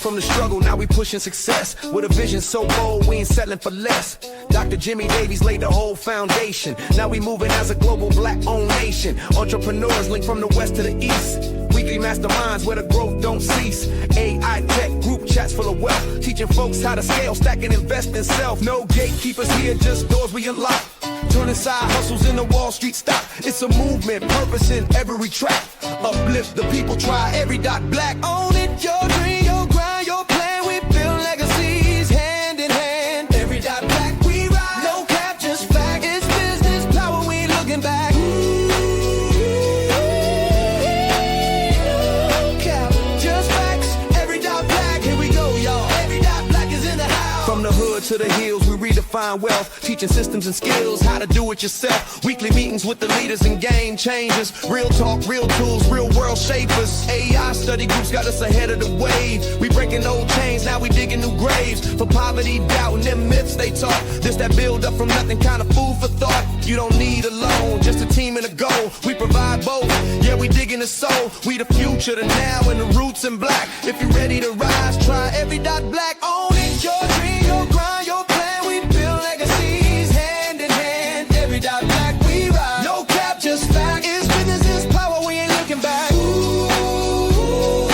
from the struggle, now we pushing success. With a vision so bold, we ain't settling for less. Dr. Jimmy Davies laid the whole foundation. Now we moving as a global black-owned nation. Entrepreneurs link from the west to the east. Weekly masterminds where the growth don't cease. AI tech group chats full of wealth, teaching folks how to scale, stack and invest in self. No gatekeepers here, just doors we unlock. Turning side hustles into Wall Street stock. It's a movement, purpose in every track. Uplift the people, try Every.Black. Own it, your dream, your grind, your plan. We build legacies hand in hand. Every.Black, we ride. No cap, just fact. It's business power, we ain't looking back. No cap, just facts. Every.Black, here we go, y'all. Every.Black is in the house. From the hood to the hills, we redefine wealth, teaching systems and skills, how to do it yourself. Weekly meetings with the leaders and game changers. Real talk, real tools, real world shapers. AI study groups got us ahead of the wave. We breaking old chains, now we digging new graves. For poverty, doubt, and them myths they taught. This that build up from nothing, kind of food for thought. You don't need a loan, just a team and a goal. We provide both, yeah, we digging the soul. We the future, the now, and the roots in black. If you're ready to rise, try Every.Black. Own it, your dream, your grind, your plan. We build legacies hand in hand. Every.Black, we ride. No cap, just fact. It's business, it's power, we ain't looking back. Ooh,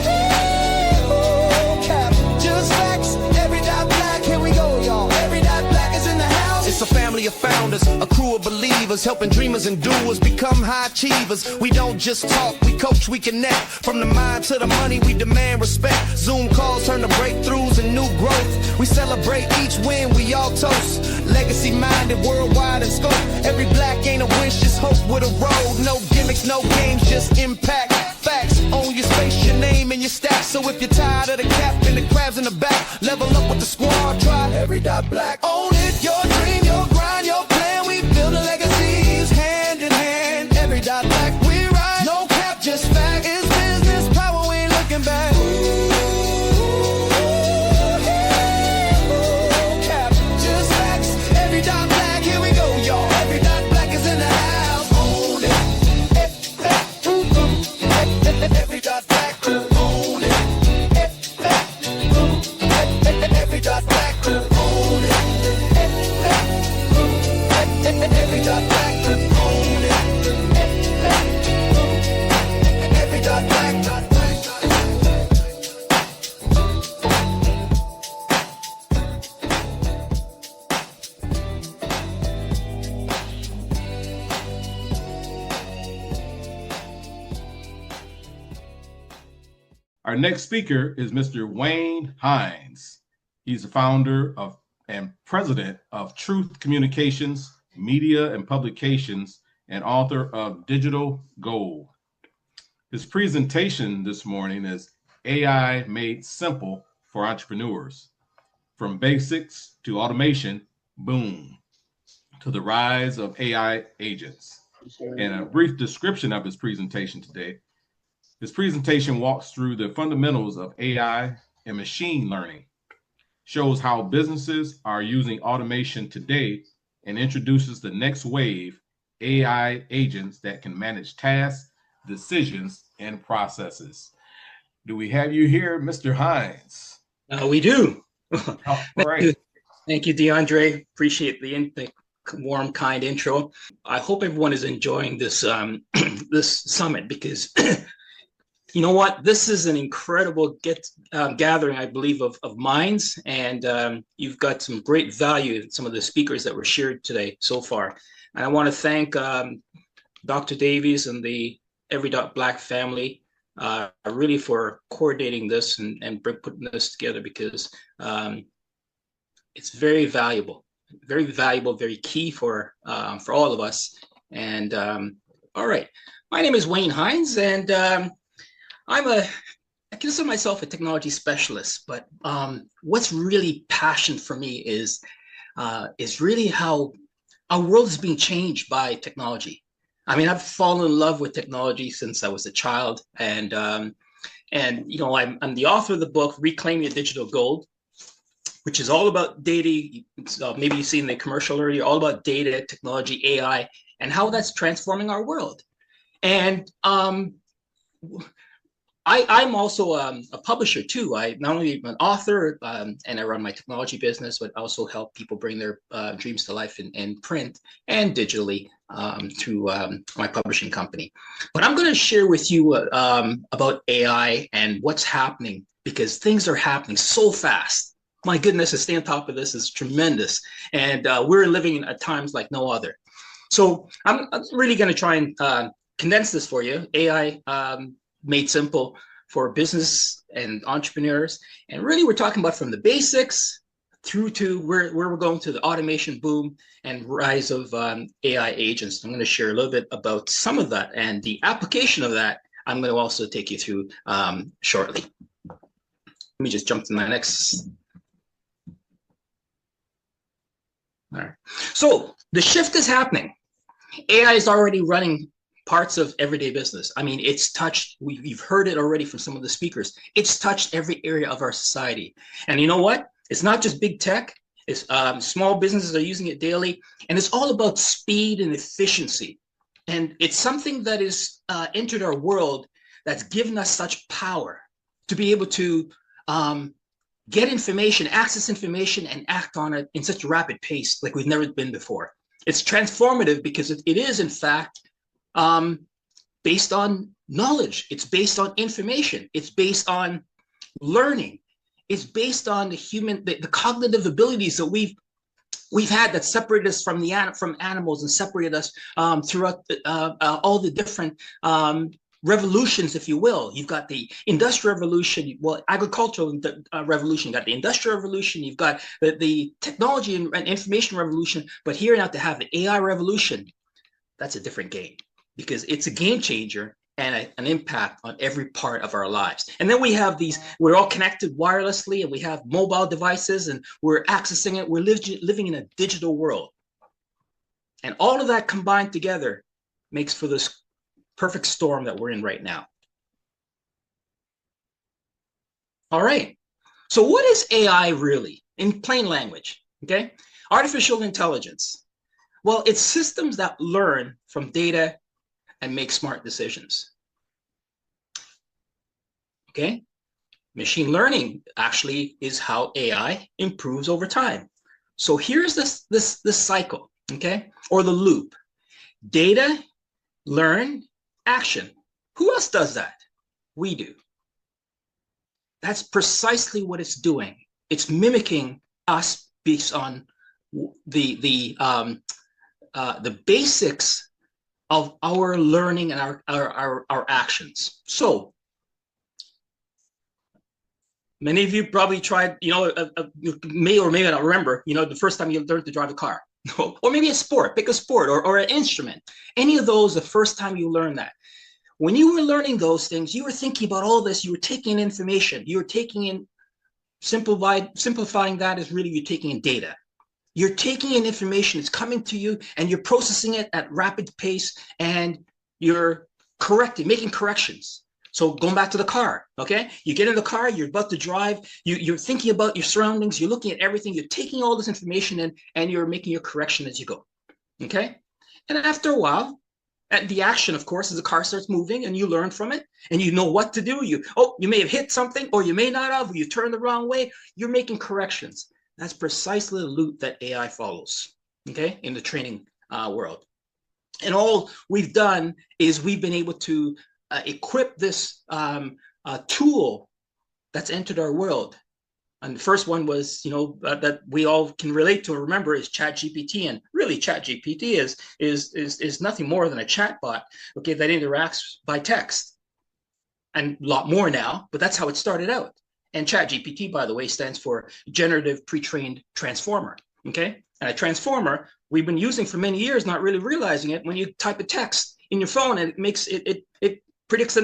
hey, oh, cap, just facts. Every.Black, here we go, y'all. Every.Black is in the house. It's a family of founders, a crew of believers, helping dreamers and doers become high achievers. We don't just talk, we coach, we connect. From the mind to the money, we demand respect. Zoom calls turn to breakthroughs and new growth. We celebrate each win, we all toast. Legacy minded, worldwide in scope. Every.Black ain't a wish, just hope with a road. No gimmicks, no games, just impact. Facts, own your space, your name and your stack. So if you're tired of the cap and the crabs in the back, level up with the squad, try Every.Black. Own it, your dream, your grind, your plan. We build a legacies hand in hand. Every.Black, we ride. No cap, just fact. It's business power, we ain't looking back. Every.Black, here we go, y'all. Every.Black is in the house. Own it. Every.Black, own it. Every.Black, own it. Every.Black, own it. Every.Black. Our next speaker is Mr. Wayne Hines. He's the founder of and president of Truth Communications, Media and Publications, and author of Digital Gold. His presentation this morning is AI Made Simple for Entrepreneurs. From basics to automation, boom, to the rise of AI agents. And a brief description of his presentation today. This presentation walks through the fundamentals of AI and machine learning, shows how businesses are using automation today, and introduces the next wave AI agents that can manage tasks, decisions, and processes. Do we have you here, Mr. Hines? We do. All right. Thank you, DeAndre. Appreciate the warm, kind intro. I hope everyone is enjoying this this summit, because you know what? This is an incredible gathering, I believe, of minds, and you've got some great value in some of the speakers that were shared today so far. And I want to thank Dr. Davies and the Every.Black family really for coordinating this and putting this together, because it's very valuable, very key for all of us. And all right, my name is Wayne Hines, and I consider myself a technology specialist, but what's really passion for me is really how our world is being changed by technology. I mean, I've fallen in love with technology since I was a child, and you know, I'm the author of the book Reclaim Your Digital Gold, which is all about data. Maybe you've seen the commercial earlier, all about data, technology, AI, and how that's transforming our world. And I'm also a publisher too. I not only am an author and I run my technology business, but also help people bring their dreams to life in print and digitally through my publishing company. But I'm going to share with you about AI and what's happening, because things are happening so fast. My goodness, to stay on top of this is tremendous. And we're living at times like no other. So I'm really going to try and condense this for you. AI made simple for business and entrepreneurs. And really, we're talking about from the basics through to where we're going to the automation boom and rise of AI agents. I'm going to share a little bit about some of that, and the application of that I'm going to also take you through shortly. Let me just jump to my next. All right. So the shift is happening. AI is already running parts of everyday business. I mean, it's touched, you've heard it already from some of the speakers, it's touched every area of our society. And you know what? It's not just big tech, it's small businesses are using it daily, and it's all about speed and efficiency. And it's something that is entered our world that's given us such power to be able to get information, access information, and act on it in such a rapid pace like we've never been before. It's transformative because it is, in fact, based on knowledge. It's based on information. It's based on learning. It's based on the cognitive abilities that we've had that separated us from animals and separated us throughout all the different revolutions, if you will. You've got the industrial revolution, well, agricultural revolution, you've got the industrial revolution, you've got the technology and information revolution, but here now to have the AI revolution, that's a different game, because it's a game changer and an impact on every part of our lives. And then we have we're all connected wirelessly, and we have mobile devices, and we're accessing it. We're living in a digital world. And all of that combined together makes for this perfect storm that we're in right now. All right. So what is AI really, in plain language? Okay. Artificial intelligence. Well, it's systems that learn from data and make smart decisions. Okay. Machine learning actually is how AI improves over time. So here's this cycle, okay, or the loop. Data, learn, action. Who else does that? We do. That's precisely what it's doing. It's mimicking us based on the basics of our learning and our actions. So many of you probably tried, you may or may not remember, the first time you learned to drive a car, or maybe a sport, pick a sport or an instrument. Any of those, the first time you learned that. When you were learning those things, you were thinking about all this, you were taking in information, you were taking in, simplifying that is really you're taking in data. You're taking in information, it's coming to you, and you're processing it at rapid pace, and you're making corrections. So going back to the car, okay? You get in the car, you're about to drive, you're thinking about your surroundings, you're looking at everything, you're taking all this information in, and you're making your correction as you go, okay? And after a while, the action, of course, as the car starts moving and you learn from it and you know what to do. You may have hit something, or you may not have, or you turned the wrong way, you're making corrections. That's precisely the loop that AI follows, okay, in the training world. And all we've done is we've been able to equip this tool that's entered our world. And the first one was, that we all can relate to or remember is ChatGPT. And really, ChatGPT is nothing more than a chatbot, okay, that interacts by text, and a lot more now. But that's how it started out. And ChatGPT, by the way, stands for Generative Pre-trained Transformer. Okay, and a transformer we've been using for many years, not really realizing it. When you type a text in your phone, and it predicts the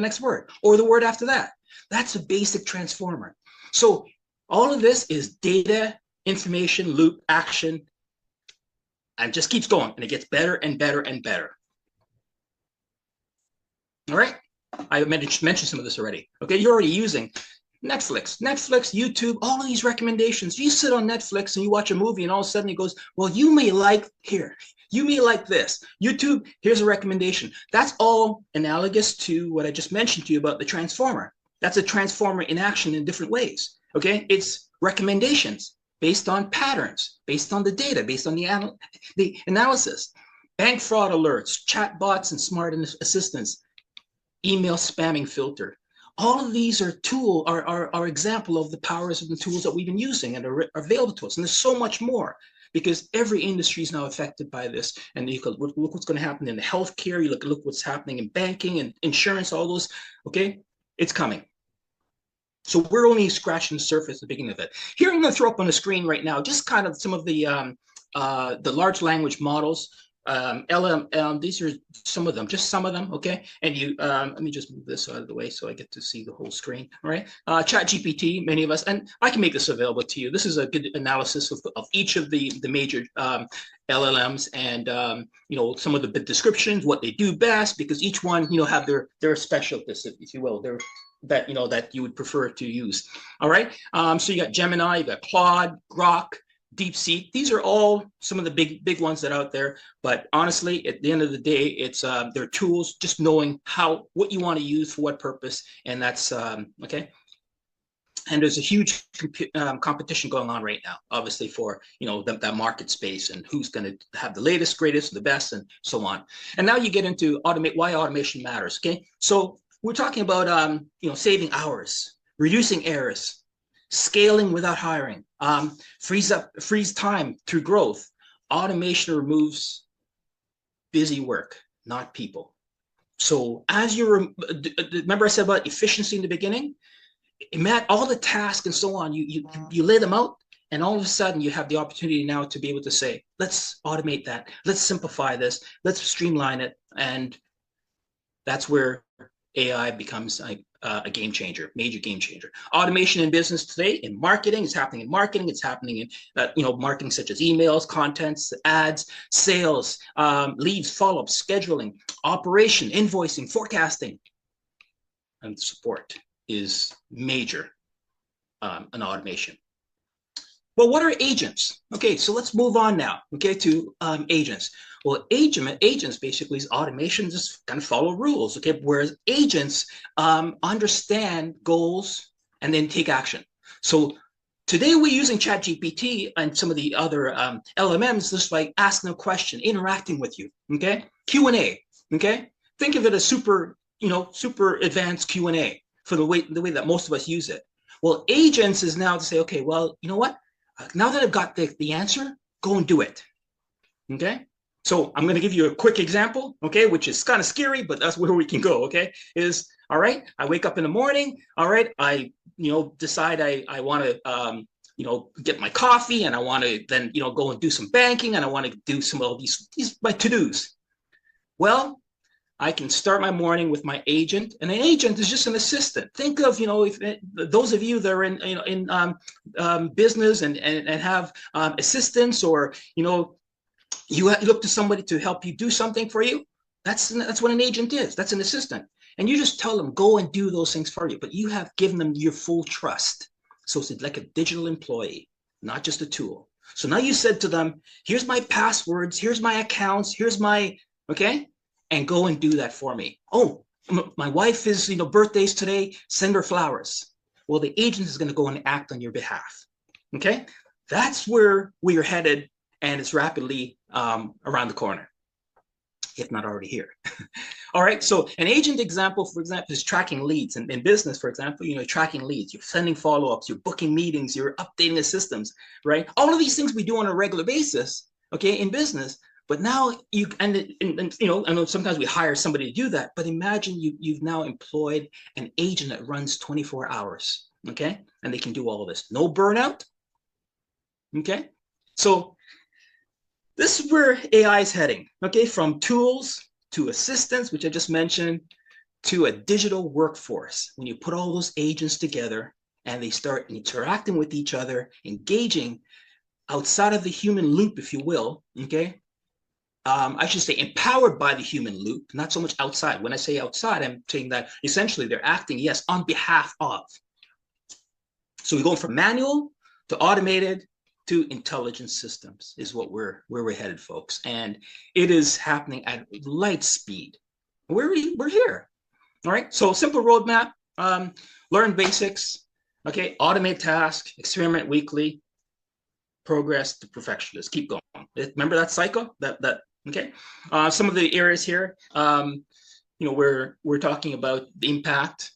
next word or the word after that. That's a basic transformer. So all of this is data, information, loop, action, and just keeps going, and it gets better and better and better. All right, I mentioned some of this already. Okay, you're already using Netflix, YouTube, all of these recommendations. You sit on Netflix and you watch a movie, and all of a sudden it goes, well, you may like, here, You may like this. YouTube, here's a recommendation. That's all analogous to what I just mentioned to you about the transformer. That's a transformer in action in different ways. Okay, it's recommendations based on patterns, based on the data, based on the analysis. Bank fraud alerts, chat bots, and smart assistants, email spamming filter. All of these are example of the powers of the tools that we've been using and are available to us. And there's so much more, because every industry is now affected by this. And you look what's going to happen in the healthcare. You look what's happening in banking and insurance. All those. Okay, it's coming. So we're only scratching the surface at the beginning of it. Here I'm going to throw up on the screen right now just kind of some of the large language models. These are some of them, just some of them, okay? And you, let me just move this out of the way so I get to see the whole screen, all right? ChatGPT, many of us, and I can make this available to you. This is a good analysis of each of the major LLMs and, you know, some of the descriptions, what they do best, because each one, you know, have their specialties, if you will, that, you know, that you would prefer to use, all right? So you got Gemini, you got Claude, Grok, DeepSeek. These are all some of the big ones that are out there. But honestly, at the end of the day, it's they're tools. Just knowing what you want to use for what purpose, and that's okay. And there's a huge competition going on right now, obviously, for, you know, that market space and who's going to have the latest, greatest, the best, and so on. And now you get into why automation matters. Okay, so we're talking about you know, saving hours, reducing errors, scaling without hiring, freeze time through growth. Automation removes busy work, not people. So as you remember I said about efficiency in the beginning, all the tasks and so on, you lay them out, and all of a sudden you have the opportunity now to be able to say, let's automate that, let's simplify this, let's streamline it. And that's where AI becomes a game changer, major game changer. Automation in business today, in marketing, it's happening in marketing. It's happening in you know, marketing such as emails, contents, ads, sales, leads, follow-up, scheduling, operation, invoicing, forecasting, and support is major in automation. Well, what are agents? Okay, so let's move on now, okay, to agents. Well, agents basically is automation, just kind of follow rules, okay? Whereas agents understand goals and then take action. So today we're using ChatGPT and some of the other LMMs just by asking a question, interacting with you, okay? Q&A, okay? Think of it as super advanced Q&A for the way that most of us use it. Well, agents is now to say, okay, well, you know what? Now that I've got the answer, go and do it, okay? So I'm going to give you a quick example, okay, which is kind of scary, but that's where we can go, okay? Is, all right, I wake up in the morning, all right, I, you know, decide I want to, you know, get my coffee, and I want to then, you know, go and do some banking, and I want to do some of these my to-dos. Well, I can start my morning with my agent, and an agent is just an assistant. Think of, you know, if those of you that are in, you know, in business and have assistants, or, you know, you look to somebody to help you do something for you. That's what an agent is. That's an assistant. And you just tell them, go and do those things for you. But you have given them your full trust. So it's like a digital employee, not just a tool. So now you said to them, here's my passwords, here's my accounts, here's my, okay, and go and do that for me. Oh, my wife is, you know, birthdays today, send her flowers. Well, the agent is going to go and act on your behalf. Okay, that's where we are headed. And it's rapidly around the corner, if not already here. All right, so an agent example, for example, is tracking leads. In business, for example, you know, tracking leads, you're sending follow-ups, you're booking meetings, you're updating the systems, right? All of these things we do on a regular basis, okay, in business. But now you, and you know, I know sometimes we hire somebody to do that, but imagine you've now employed an agent that runs 24 hours, okay? And they can do all of this. No burnout, okay? So this is where AI is heading, okay? From tools to assistants, which I just mentioned, to a digital workforce. When you put all those agents together and they start interacting with each other, engaging outside of the human loop, if you will, okay? I should say empowered by the human loop, not so much outside. When I say outside, I'm saying that essentially they're acting, yes, on behalf of. So we're going from manual to automated to intelligent systems is where we're headed, folks. And it is happening at light speed. We're here. All right. So simple roadmap, learn basics. Okay. Automate tasks, experiment weekly, progress to perfection. Just keep going. Remember that cycle? Okay. Some of the areas here, we're talking about the impact,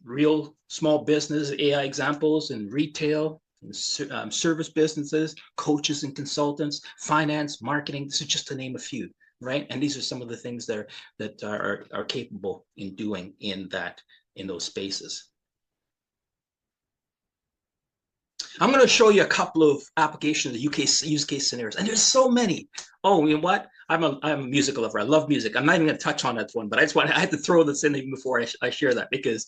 real small business AI examples in retail, service businesses, coaches and consultants, finance, marketing. This is just to name a few, right? And these are some of the things that are capable in doing in those spaces. I'm going to show you a couple of applications, use case scenarios, and there's so many. Oh, you know what? I'm a musical lover. I love music. I'm not even going to touch on that one, but I had to throw this in even before I share that, because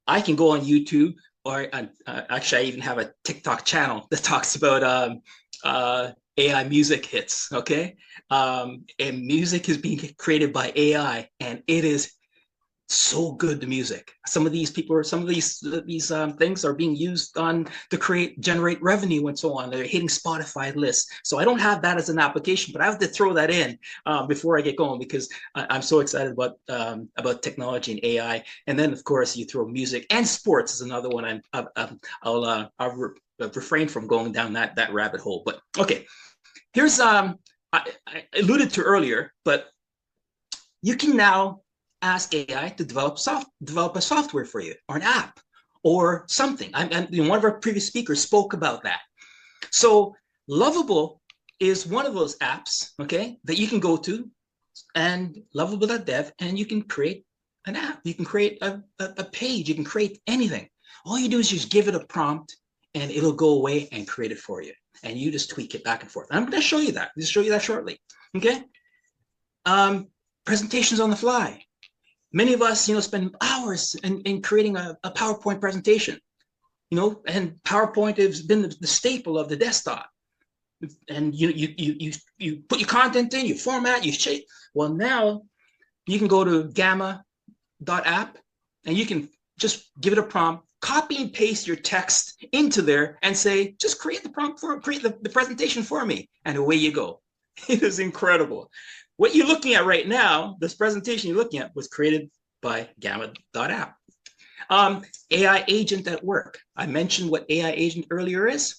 I can go on YouTube, or actually I even have a TikTok channel that talks about AI music hits. Okay, and music is being created by AI, and it is so good, the music. Some of these things are being used to generate revenue and so on. They're hitting Spotify lists. So I don't have that as an application, but I have to throw that in before I get going, because I'm so excited about technology and AI. And then of course you throw music, and sports is another one. I'll refrain from going down that rabbit hole. But okay, here's I alluded to earlier, but you can now ask AI to develop a software for you, or an app, or something. One of our previous speakers spoke about that. So Lovable is one of those apps, okay, that you can go to, and lovable.dev, and you can create an app. You can create a page. You can create anything. All you do is just give it a prompt, and it'll go away and create it for you. And you just tweak it back and forth. I'm going to show you that. I'll show you that shortly. Okay. Presentations on the fly. Many of us, spend hours in creating a PowerPoint presentation, and PowerPoint has been the staple of the desktop. And you put your content in, you format, you shape. Well, now you can go to gamma.app, and you can just give it a prompt, copy and paste your text into there, and say, just create the prompt create the presentation for me, and away you go. It is incredible. What you're looking at right now, this presentation you're looking at, was created by gamma.app. AI agent at work. I mentioned what AI agent earlier is.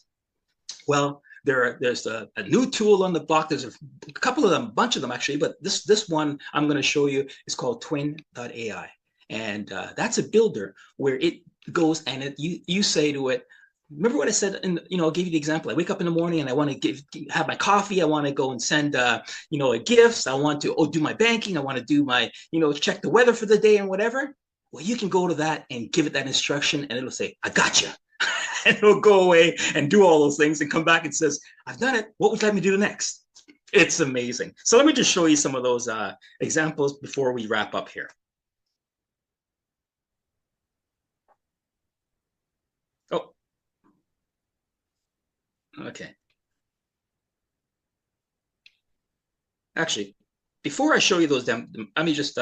Well, there's a new tool on the block. There's a couple of them, a bunch of them actually, but this one I'm going to show you is called twin.ai. And that's a builder where it goes and you say to it, remember what I said, I'll give you the example. I wake up in the morning and I want to have my coffee. I want to go and send, gifts. I want to do my banking. I want to do my, check the weather for the day and whatever. Well, you can go to that and give it that instruction, and it'll say, I got you. And it'll go away and do all those things and come back and says, I've done it. What would you like me to do next? It's amazing. So let me just show you some of those examples before we wrap up here. Okay. Actually, before I show you those, let me just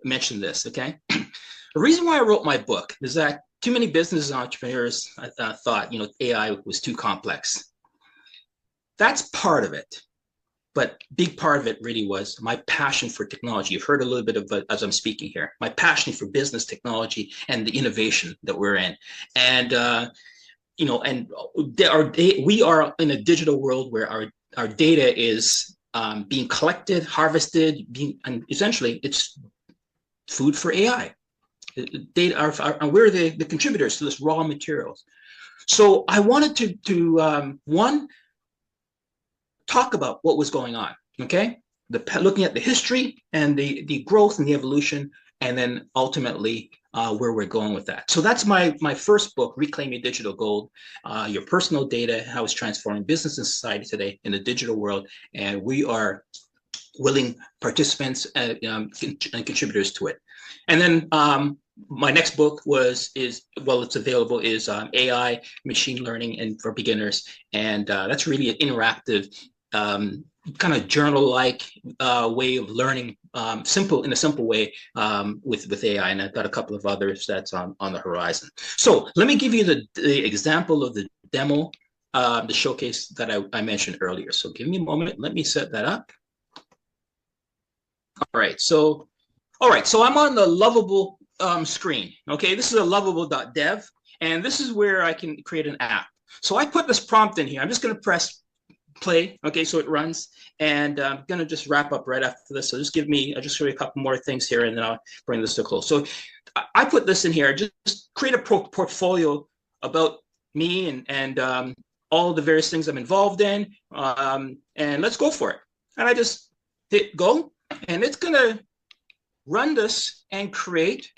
mention this, okay? The reason why I wrote my book is that too many business entrepreneurs thought, AI was too complex. That's part of it. But big part of it really was my passion for technology. You've heard a little bit of it as I'm speaking here. My passion for business technology and the innovation that we're in. And we are in a digital world where our data is being collected, harvested, and essentially it's food for AI. Data we're the contributors to this raw materials. So I wanted to one, talk about what was going on. Okay, looking at the history and the growth and the evolution, and then ultimately where we're going with that. So that's my first book, Reclaim Your Digital Gold, Your Personal Data, How It's Transforming Business and Society Today in the Digital World. And we are willing participants and contributors to it. And then my next book it's available, is AI, Machine Learning and for Beginners. And that's really an interactive kind of journal-like way of learning, in a simple way with AI, and I've got a couple of others that's on the horizon. So let me give you the example of the demo the showcase that I mentioned earlier. So give me a moment. Let me set that up. All right. So I'm on the Lovable screen. Okay. This is a lovable.dev. And this is where I can create an app. So I put this prompt in here. I'm just going to press play. Okay. So it runs. And I'm going to just wrap up right after this. So I'll just show you a couple more things here, and then I'll bring this to a close. So I put this in here. Just create a portfolio about me and all the various things I'm involved in. And let's go for it. And I just hit go. And it's going to run this and create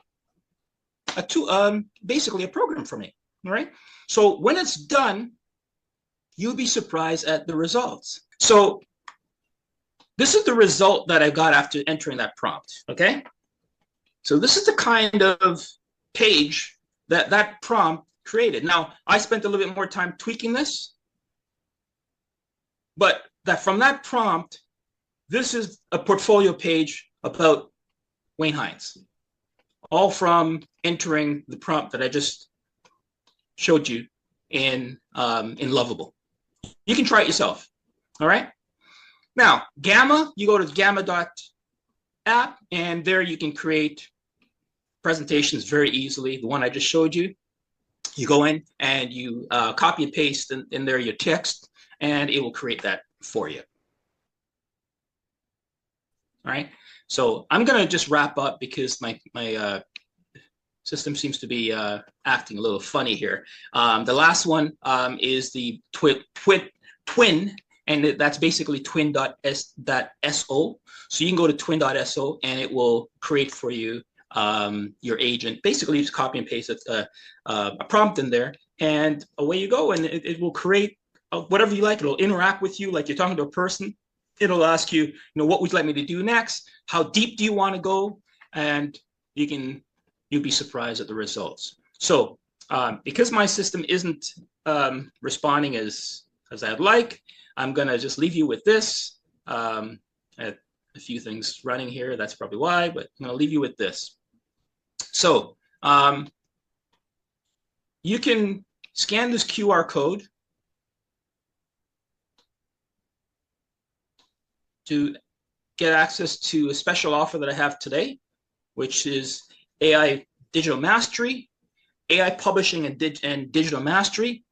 basically a program for me. All right. So when it's done, you'll be surprised at the results. So this is the result that I got after entering that prompt. Okay. So this is the kind of page that prompt created. Now, I spent a little bit more time tweaking this, but from that prompt, this is a portfolio page about Wayne Hines, all from entering the prompt that I just showed you in Lovable. You can try it yourself. All right. Now, Gamma, you go to gamma.app, and there you can create presentations very easily. The one I just showed you, you go in and you copy and paste in there your text, and it will create that for you. All right. So I'm going to just wrap up because my system seems to be acting a little funny here. The last one is the twin, and that's basically twin.so. So you can go to twin.so and it will create for you your agent. Basically, just copy and paste a prompt in there, and away you go. And it will create whatever you like. It'll interact with you like you're talking to a person. It'll ask you, what would you like me to do next? How deep do you want to go? And you'll be surprised at the results. So because my system isn't responding as I'd like, I'm going to just leave you with this. A few things running here. That's probably why, but I'm going to leave you with this. So you can scan this QR code to get access to a special offer that I have today, which is AI Digital Mastery, AI Publishing and Digital Mastery.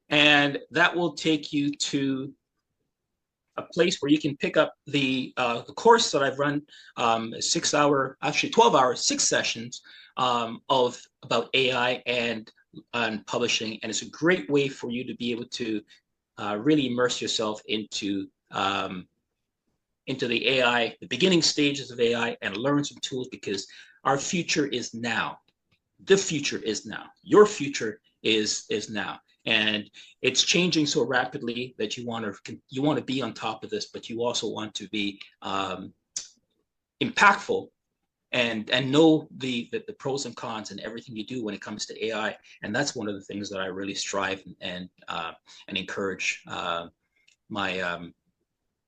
And that will take you to a place where you can pick up the course that I've run, 6 hours, 6 sessions about AI and publishing. And it's a great way for you to be able to really immerse yourself into the AI, the beginning stages of AI, and learn some tools, because our future is now. The future is now. Your future is now. And it's changing so rapidly that you want to be on top of this, but you also want to be impactful and know the pros and cons and everything you do when it comes to AI. And that's one of the things that I really strive and encourage my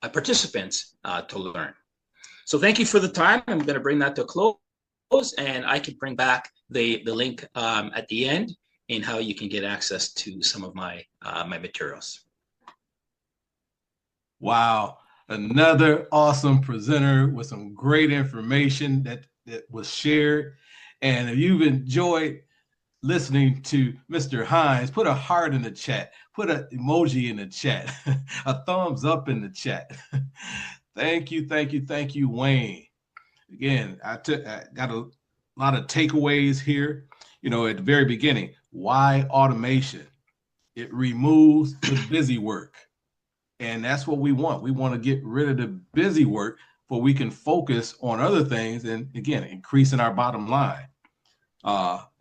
participants to learn. So thank you for the time. I'm going to bring that to a close, and I can bring back the link at the end in how you can get access to some of my materials. Wow. Another awesome presenter with some great information that was shared. And if you've enjoyed listening to Mr. Hines, put a heart in the chat, put an emoji in the chat, a thumbs up in the chat. Thank you, Wayne. Again, I got a lot of takeaways here. At the very beginning, why automation? It removes the busy work. And that's what we want. We want to get rid of the busy work so we can focus on other things and, again, increasing our bottom line.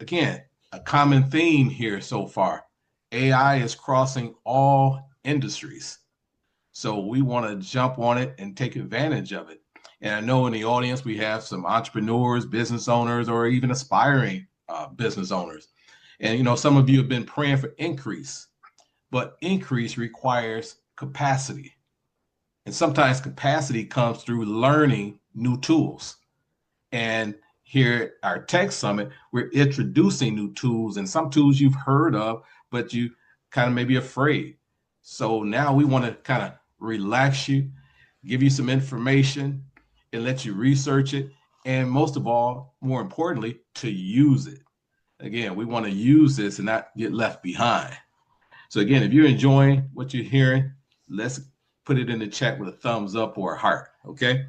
Again, a common theme here so far. AI is crossing all industries. So we want to jump on it and take advantage of it. And I know in the audience, we have some entrepreneurs, business owners, or even aspiring business owners. And, some of you have been praying for increase, but increase requires capacity. And sometimes capacity comes through learning new tools. And here at our Tech Summit, we're introducing new tools, and some tools you've heard of, but you kind of may be afraid. So now we want to kind of relax you, give you some information, and let you research it. And most of all, more importantly, to use it. Again, we want to use this and not get left behind. So again, if you're enjoying what you're hearing, let's put it in the chat with a thumbs up or a heart, okay?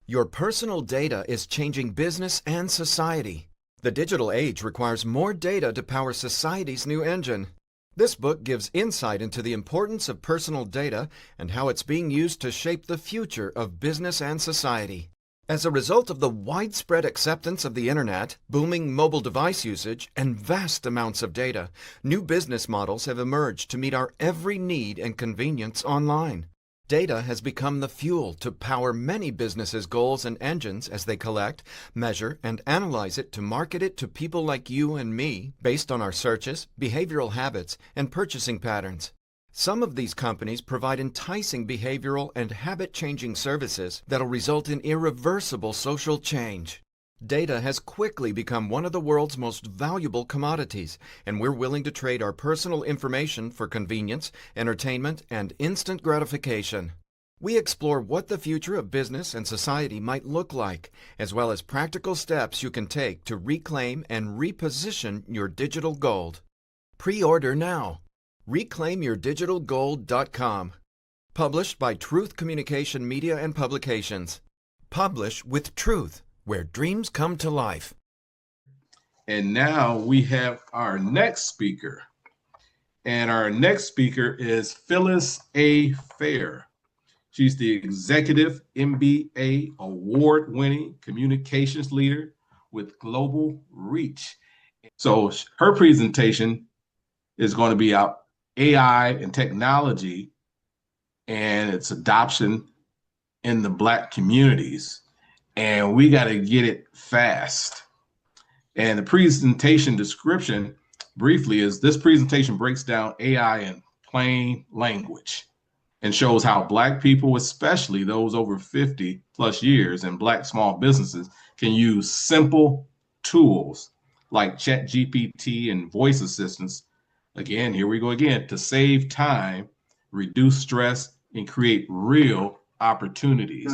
Your personal data is changing business and society. The digital age requires more data to power society's new engine. This book gives insight into the importance of personal data and how it's being used to shape the future of business and society. As a result of the widespread acceptance of the internet, booming mobile device usage, and vast amounts of data, new business models have emerged to meet our every need and convenience online. Data has become the fuel to power many businesses' goals and engines as they collect, measure, and analyze it to market it to people like you and me based on our searches, behavioral habits, and purchasing patterns. Some of these companies provide enticing behavioral and habit-changing services that'll result in irreversible social change. Data has quickly become one of the world's most valuable commodities, and we're willing to trade our personal information for convenience, entertainment, and instant gratification. We explore what the future of business and society might look like, as well as practical steps you can take to reclaim and reposition your digital gold. Pre-order now. ReclaimYourDigitalGold.com. Published by Truth Communication Media and Publications. Publish with truth, where dreams come to life. And now we have our next speaker. And our next speaker is Phyllis A. Fair. She's the Executive MBA Award-winning communications leader with global reach. So her presentation is going to be about AI and technology and its adoption in the Black communities. And we got to get it fast. And the presentation description briefly is this presentation breaks down AI in plain language and shows how Black people, especially those over 50 plus years and Black small businesses, can use simple tools like ChatGPT and voice assistants. Again, here we go again, to save time, reduce stress, and create real opportunities.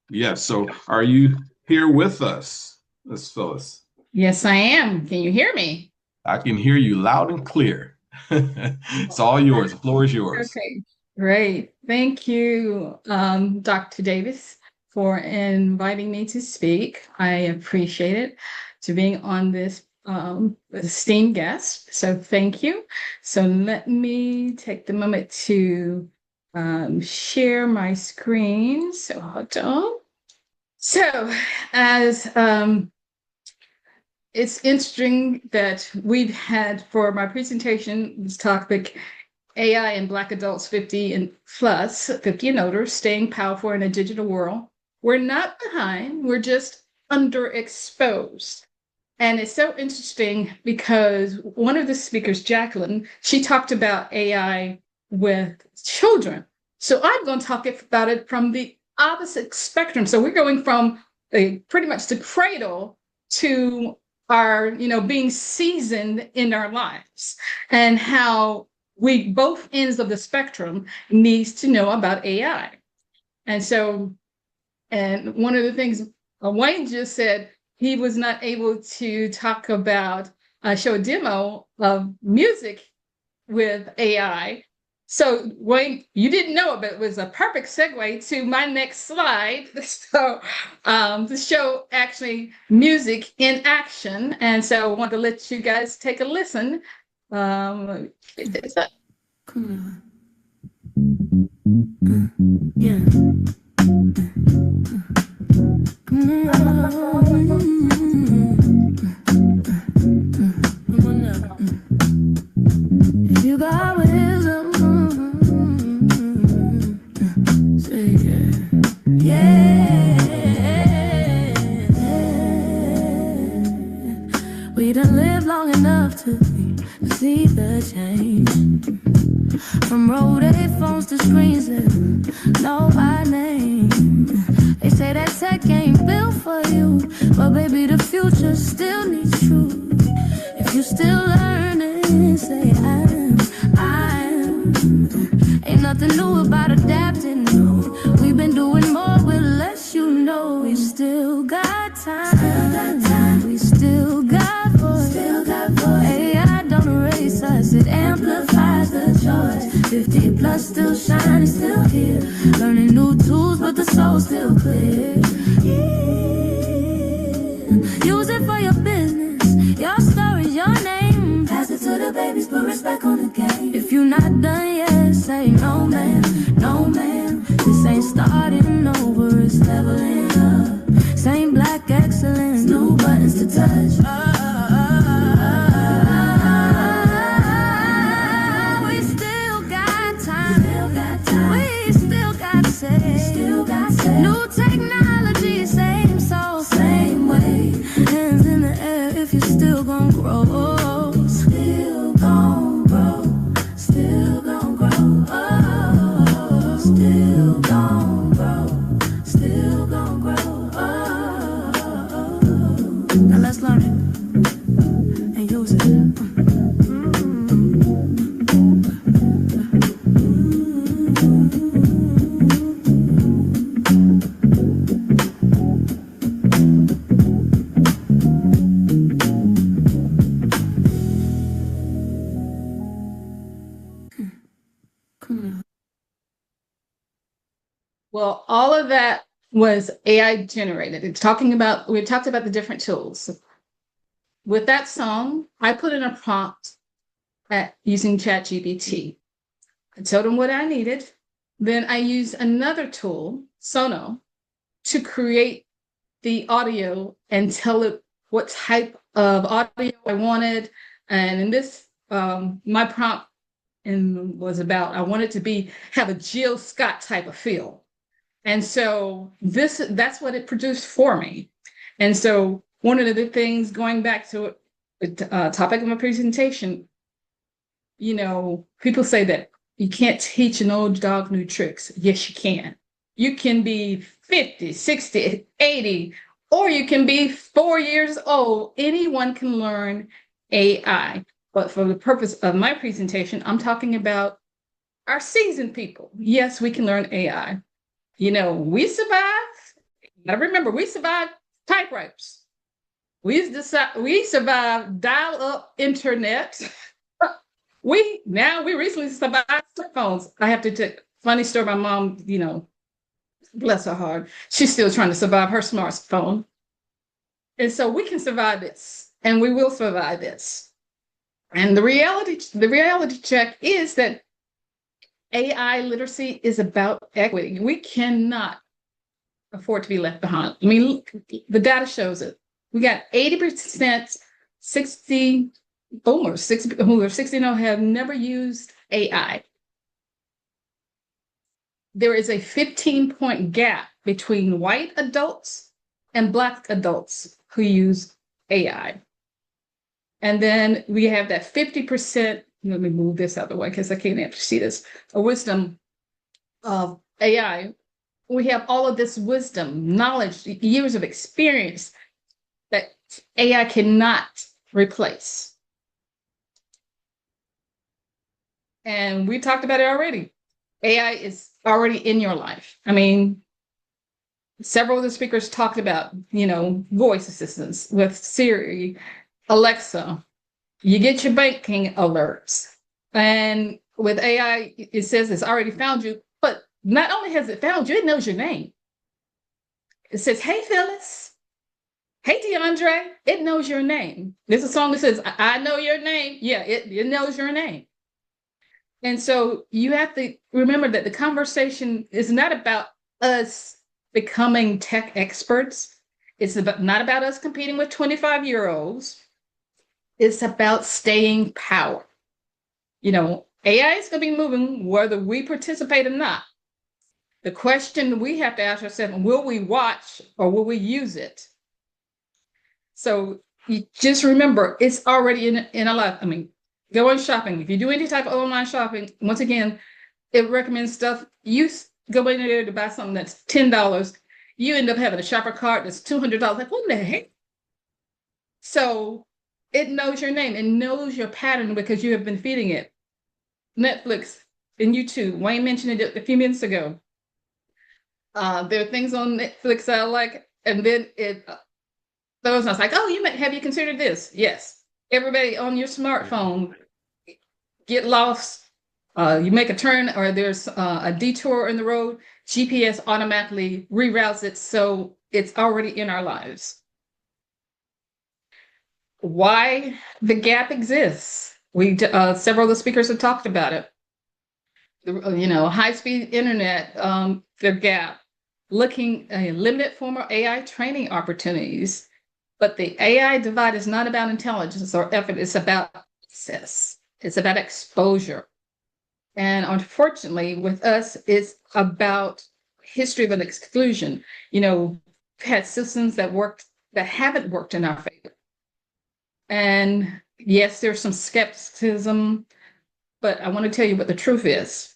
Yes, so are you here with us, Ms. Phyllis? Yes, I am. Can you hear me? I can hear you loud and clear. It's all yours. The floor is yours. Okay, great. Thank you, Dr. Davis, for inviting me to speak. I appreciate it, to being on this esteemed guest. So thank you. So let me take the moment to share my screen. So hold on. So as it's interesting that we've had for my presentation this topic, AI and Black adults 50 and plus, 50 and older, staying powerful in a digital world. We're not behind, we're just underexposed. And it's so interesting because one of the speakers, Jacqueline, she talked about AI with children. So I'm going to talk about it from the opposite spectrum. So we're going from pretty much the cradle to our, being seasoned in our lives, and how we, both ends of the spectrum, needs to know about AI. And so, and one of the things Wayne just said, he was not able to talk about, show a demo of music with AI. So Wayne, you didn't know it, but it was a perfect segue to my next slide. So to show actually music in action. And so I want to let you guys take a listen. Come on. Yeah. Come on now. If you got wisdom, say yeah. We done lived long enough to see the change. From rotary phones to screens that know my name. They say that tech ain't built for you, but baby, the future still needs truth. If You still learning, say I'm. Ain't nothing new about adapting, no. We've been doing more with less, you know. We still got time. We still got voice. AI don't erase us, it amplifies the choice. 50 plus still shining, still here. Learning new tools, but the soul's still clear. Yeah. Use it for your business, your story, your name. Pass it to the babies, put respect on the game. If you're not done yet, say no ma'am, no ma'am. This ain't starting over, it's leveling up. Same black excellence, new buttons to touch. We still got time. We still got say. New technology, same soul, same way. Hands in the air if you're still gon' grow. Still gon' grow. Still gon' grow. Still gon' grow. Still gon' grow. Now let's learn it and use it. Well, all of that was AI generated. We talked about the different tools. With that song, I put in a prompt using ChatGPT. I told him what I needed. Then I used another tool, Sono, to create the audio and tell it what type of audio I wanted. And in this, my prompt was about, I wanted to have a Jill Scott type of feel. And so that's what it produced for me. And so one of the things, going back to the topic of my presentation, people say that you can't teach an old dog new tricks. Yes, you can. You can be 50, 60, 80, or you can be 4 years old. Anyone can learn AI. But for the purpose of my presentation, I'm talking about our seasoned people. Yes, we can learn AI. We survived. Now remember, we survived typewriters. We survived dial-up internet. We recently survived smartphones. I have to take funny story. My mom, bless her heart, she's still trying to survive her smartphone. And so we can survive this, and we will survive this. And the reality check is that AI literacy is about equity. We cannot afford to be left behind. I mean, the data shows it. We got 80%, 60 boomers, 60 who are 60 now have never used AI. There is a 15-point gap between white adults and Black adults who use AI. And then we have that 50%, let me move this out of the way because I can't actually see this, a wisdom of AI. We have all of this wisdom, knowledge, years of experience that AI cannot replace. And we talked about it already. AI is already in your life. I mean, several of the speakers talked about, voice assistants with Siri, Alexa. You get your banking alerts. And with AI, it says it's already found you, but not only has it found you, it knows your name. It says, hey, Phyllis. Hey, DeAndre. It knows your name. There's a song that says, I know your name. Yeah, it knows your name. And so you have to remember that the conversation is not about us becoming tech experts. It's not about us competing with 25-year-olds. It's about staying power. AI is going to be moving whether we participate or not. The question we have to ask ourselves, will we watch or will we use it? So you just remember, it's already in our life. I mean, going shopping. If you do any type of online shopping, once again, it recommends stuff. You go in there to buy something that's $10. You end up having a shopper cart that's $200. Like, what the heck? So It knows your name. It knows your pattern because you have been feeding it. Netflix and YouTube. Wayne mentioned it a few minutes ago. There are things on Netflix that I like, and then it those. I was like, oh, have you considered this? Yes. Everybody on your smartphone, get lost. You make a turn, or there's a detour in the road. GPS automatically reroutes it, so it's already in our lives. Why the gap exists? Several of the speakers have talked about it. High-speed internet, the gap, looking a limited form of AI training opportunities. But the AI divide is not about intelligence or effort, it's about access. It's about exposure. And unfortunately, with us, it's about history of an exclusion. We've had systems that haven't worked in our favor. And yes, there's some skepticism, but I want to tell you what the truth is.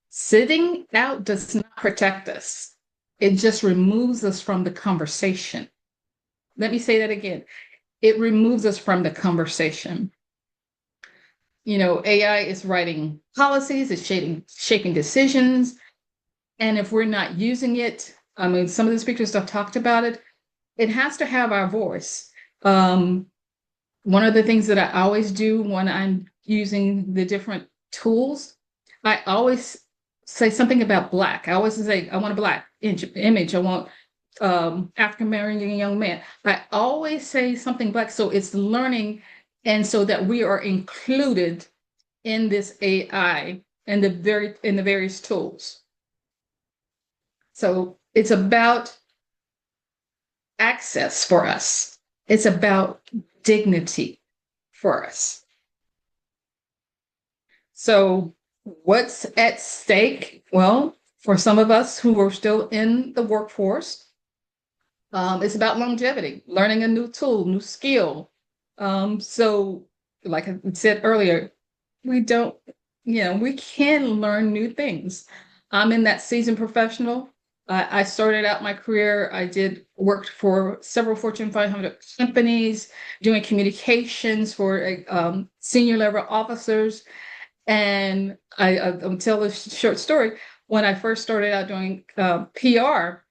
Sitting out does not protect us. It just removes us from the conversation. Let me say that again. It removes us from the conversation. AI is writing policies, it's shaping decisions. And if we're not using it, I mean, some of the speakers have talked about it, it has to have our voice. One of the things that I always do when I'm using the different tools, I always say something about Black. I always say, I want a Black image. I want African American young man. I always say something Black, so it's learning, and so that we are included in this AI and in the various tools. So it's about access for us. It's about dignity for us. So what's at stake? Well, for some of us who are still in the workforce, it's about longevity, learning a new tool, new skill. So like I said earlier, we can learn new things. I'm in that seasoned professional. I started out my career, worked for several Fortune 500 companies, doing communications for senior level officers. And I'll tell a short story. When I first started out doing PR,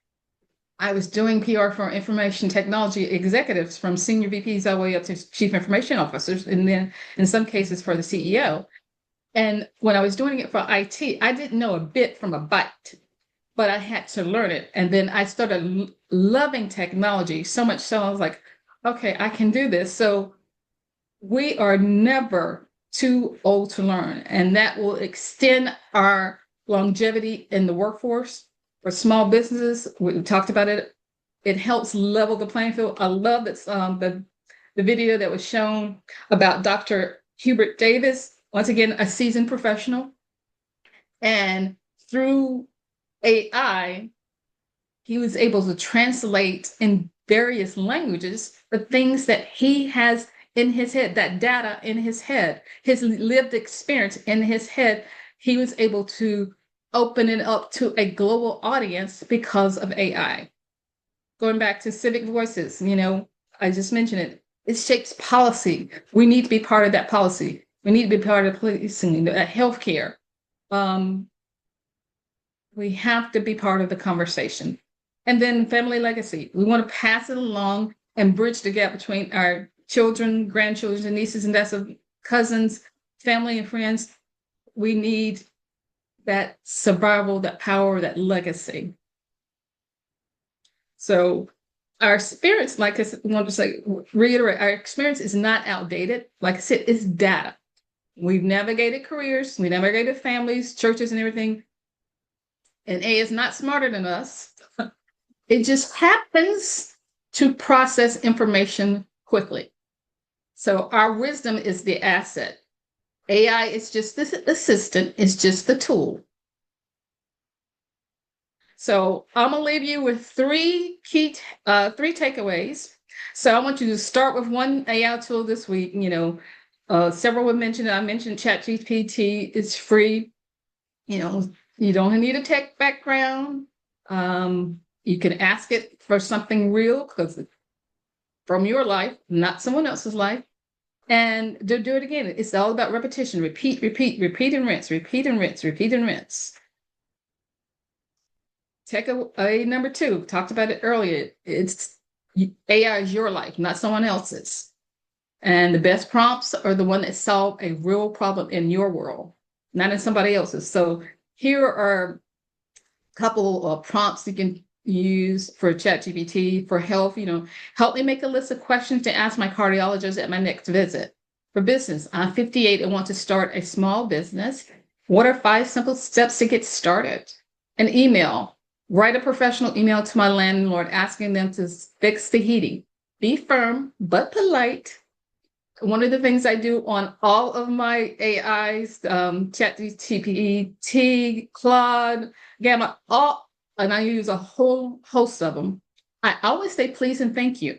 I was doing PR for information technology executives, from senior VPs all the way up to chief information officers, and then in some cases for the CEO. And when I was doing it for IT, I didn't know a bit from a byte, but I had to learn it. And then I started loving technology so much so I was like, okay, I can do this. So we are never too old to learn, and that will extend our longevity in the workforce. For small businesses, we talked about it. It helps level the playing field. I love that the video that was shown about Dr. Hubert Davis, once again, a seasoned professional. And through AI, he was able to translate in various languages the things that he has in his head, that data in his head, his lived experience in his head. He was able to open it up to a global audience because of AI. Going back to civic voices, I just mentioned it. It shapes policy. We need to be part of that policy. We need to be part of policing, healthcare. We have to be part of the conversation. And then family legacy. We want to pass it along and bridge the gap between our children, grandchildren, and nieces and nephews, cousins, family and friends. We need that survival, that power, that legacy. So our experience, like I want to reiterate, our experience is not outdated. Like I said, it's data. We've navigated careers, we navigated families, churches, and everything. And AI is not smarter than us. It just happens to process information quickly. So our wisdom is the asset. AI is just this assistant, it's just the tool. So I'm gonna leave you with three takeaways. So I want you to start with one AI tool this week. Several were mentioned. I mentioned ChatGPT. It's free. You don't need a tech background. You can ask it for something real, because from your life, not someone else's life. And do it again. It's all about repetition. Repeat, repeat and rinse, repeat and rinse, repeat and rinse. Takeaway number 2, talked about it earlier. It's AI is your life, not someone else's. And the best prompts are the one that solve a real problem in your world, not in somebody else's. So here are a couple of prompts you can use for ChatGPT for health. Help me make a list of questions to ask my cardiologist at my next visit. For business, I'm 58 and want to start a small business. What are 5 simple steps to get started? An email. Write a professional email to my landlord asking them to fix the heating. Be firm but polite. One of the things I do on all of my AIs, ChatGPT, Claude, Gamma, and I use a whole host of them. I always say please and thank you.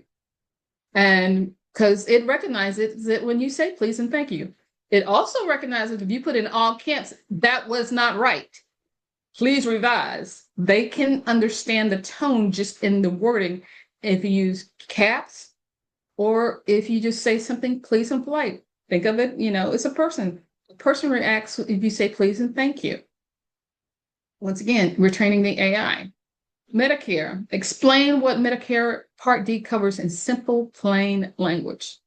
And because it recognizes that when you say please and thank you, it also recognizes if you put in all caps, that was not right. Please revise. They can understand the tone just in the wording if you use caps. Or if you just say something please and polite, think of it, it's a person. A person reacts if you say please and thank you. Once again, we're training the AI. Medicare, explain what Medicare Part D covers in simple, plain language.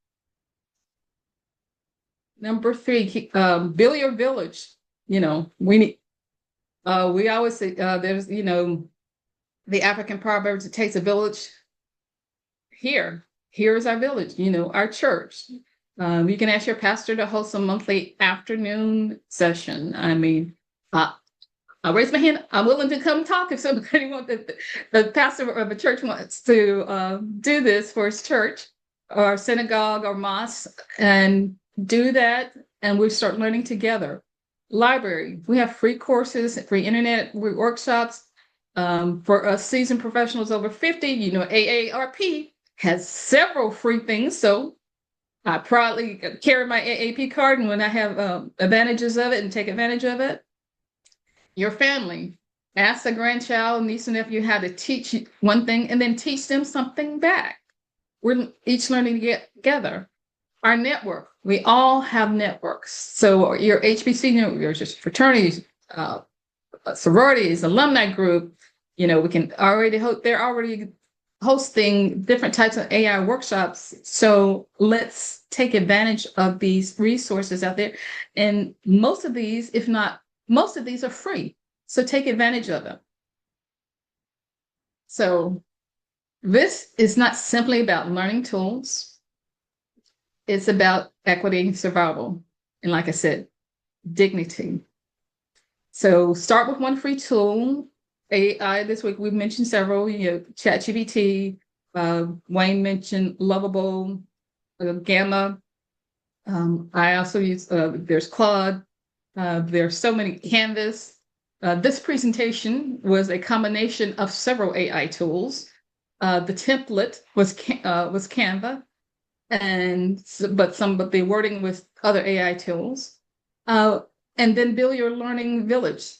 Number 3, bill your village. We need, we always say, there's, the African proverbs, it takes a village. Here's our village, our church. You can ask your pastor to host a monthly afternoon session. I'll raise my hand. I'm willing to come talk if somebody wants, the pastor of a church wants to do this for his church or synagogue or mosque, and do that. And we start learning together. Library, we have free courses, free internet workshops for us seasoned professionals over 50. AARP has several free things. So I proudly carry my AAP card, and when I have advantages of it and take advantage of it. Your family, ask a grandchild, niece, and nephew how to teach one thing and then teach them something back. We're each learning to get together. Our network, we all have networks. So your HBC, your just fraternities, sororities, alumni group, we can already they're already hosting different types of AI workshops. So let's take advantage of these resources out there. And most of these, if not most of these, are free. So take advantage of them. So this is not simply about learning tools. It's about equity, survival, and like I said, dignity. So start with one free tool. AI this week, we've mentioned several, ChatGPT, Wayne mentioned Lovable, Gamma. I also use, there's Claude, there's so many, Canvas. This presentation was a combination of several AI tools. The template was Canva, but the wording with other AI tools. And then build your learning village.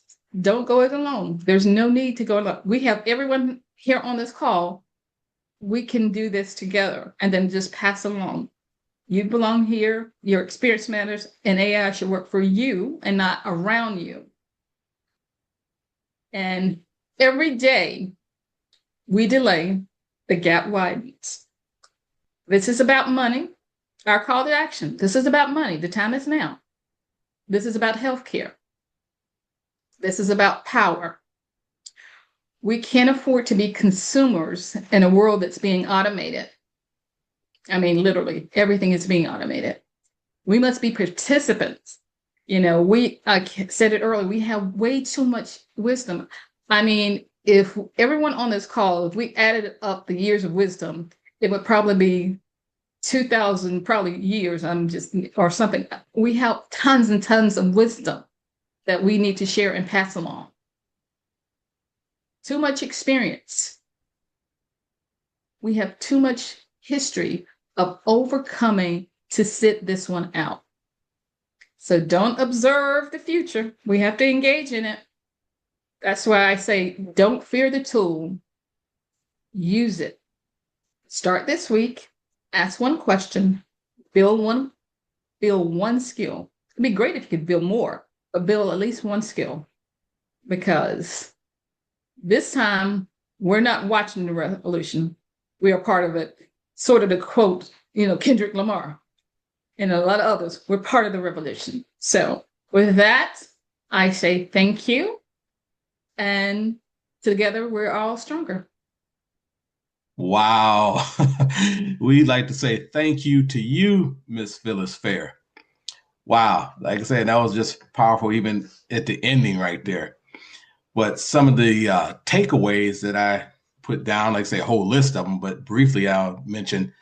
Don't go it alone. There's no need to go alone. We have everyone here on this call. We can do this together and then just pass along. You belong here. Your experience matters, and AI should work for you and not around you. And every day we delay, the gap widens. This is about money. Our call to action. This is about money. The time is now. This is about healthcare. This is about power. We can't afford to be consumers in a world that's being automated. Literally, everything is being automated. We must be participants. I said it earlier, we have way too much wisdom. If everyone on this call, if we added up the years of wisdom, it would probably be 2,000 probably years, or something. We have tons and tons of wisdom that we need to share and pass along. Too much experience. We have too much history of overcoming to sit this one out. So don't observe the future. We have to engage in it. That's why I say, don't fear the tool. Use it. Start this week. Ask one question. Build one build one skill. It'd be great if you could build more, but build at least one skill, because this time we're not watching the revolution. We are part of it. Sort of to quote, Kendrick Lamar and a lot of others, we're part of the revolution. So with that, I say thank you. And together we're all stronger. Wow. We'd like to say thank you to you, Miss Phyllis Fair. Wow. Like I said, that was just powerful, even at the ending right there. But some of the takeaways that I put down, like I say, a whole list of them, but briefly I'll mention,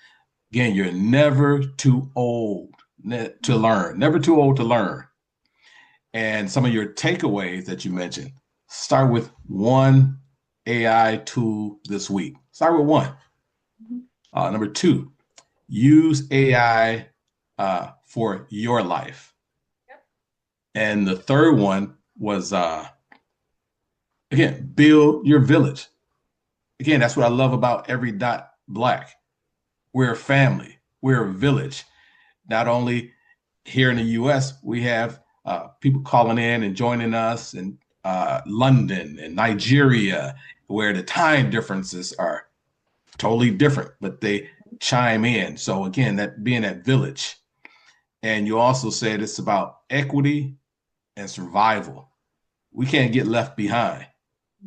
again, you're never too old to learn, never too old to learn. And some of your takeaways that you mentioned, start with one AI tool this week. Start with one. Number two, use AI for your life. Yep. And the third one was, again, build your village. Again, that's what I love about Every.Black. We're a family. We're a village. Not only here in the U.S., we have people calling in and joining us in London and Nigeria, where the time differences are totally different, but they chime in. So again, that being that village. And you also said it's about equity and survival. We can't get left behind.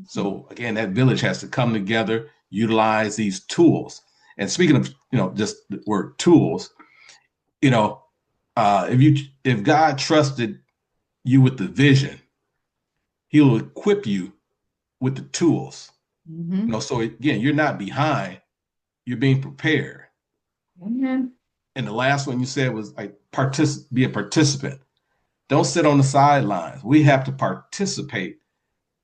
So again, that village has to come together, utilize these tools. And speaking of, just the word tools, if God trusted you with the vision, He'll equip you with the tools. So again, you're not behind, you're being prepared. Amen. And the last one you said was like be a participant. Don't sit on the sidelines. We have to participate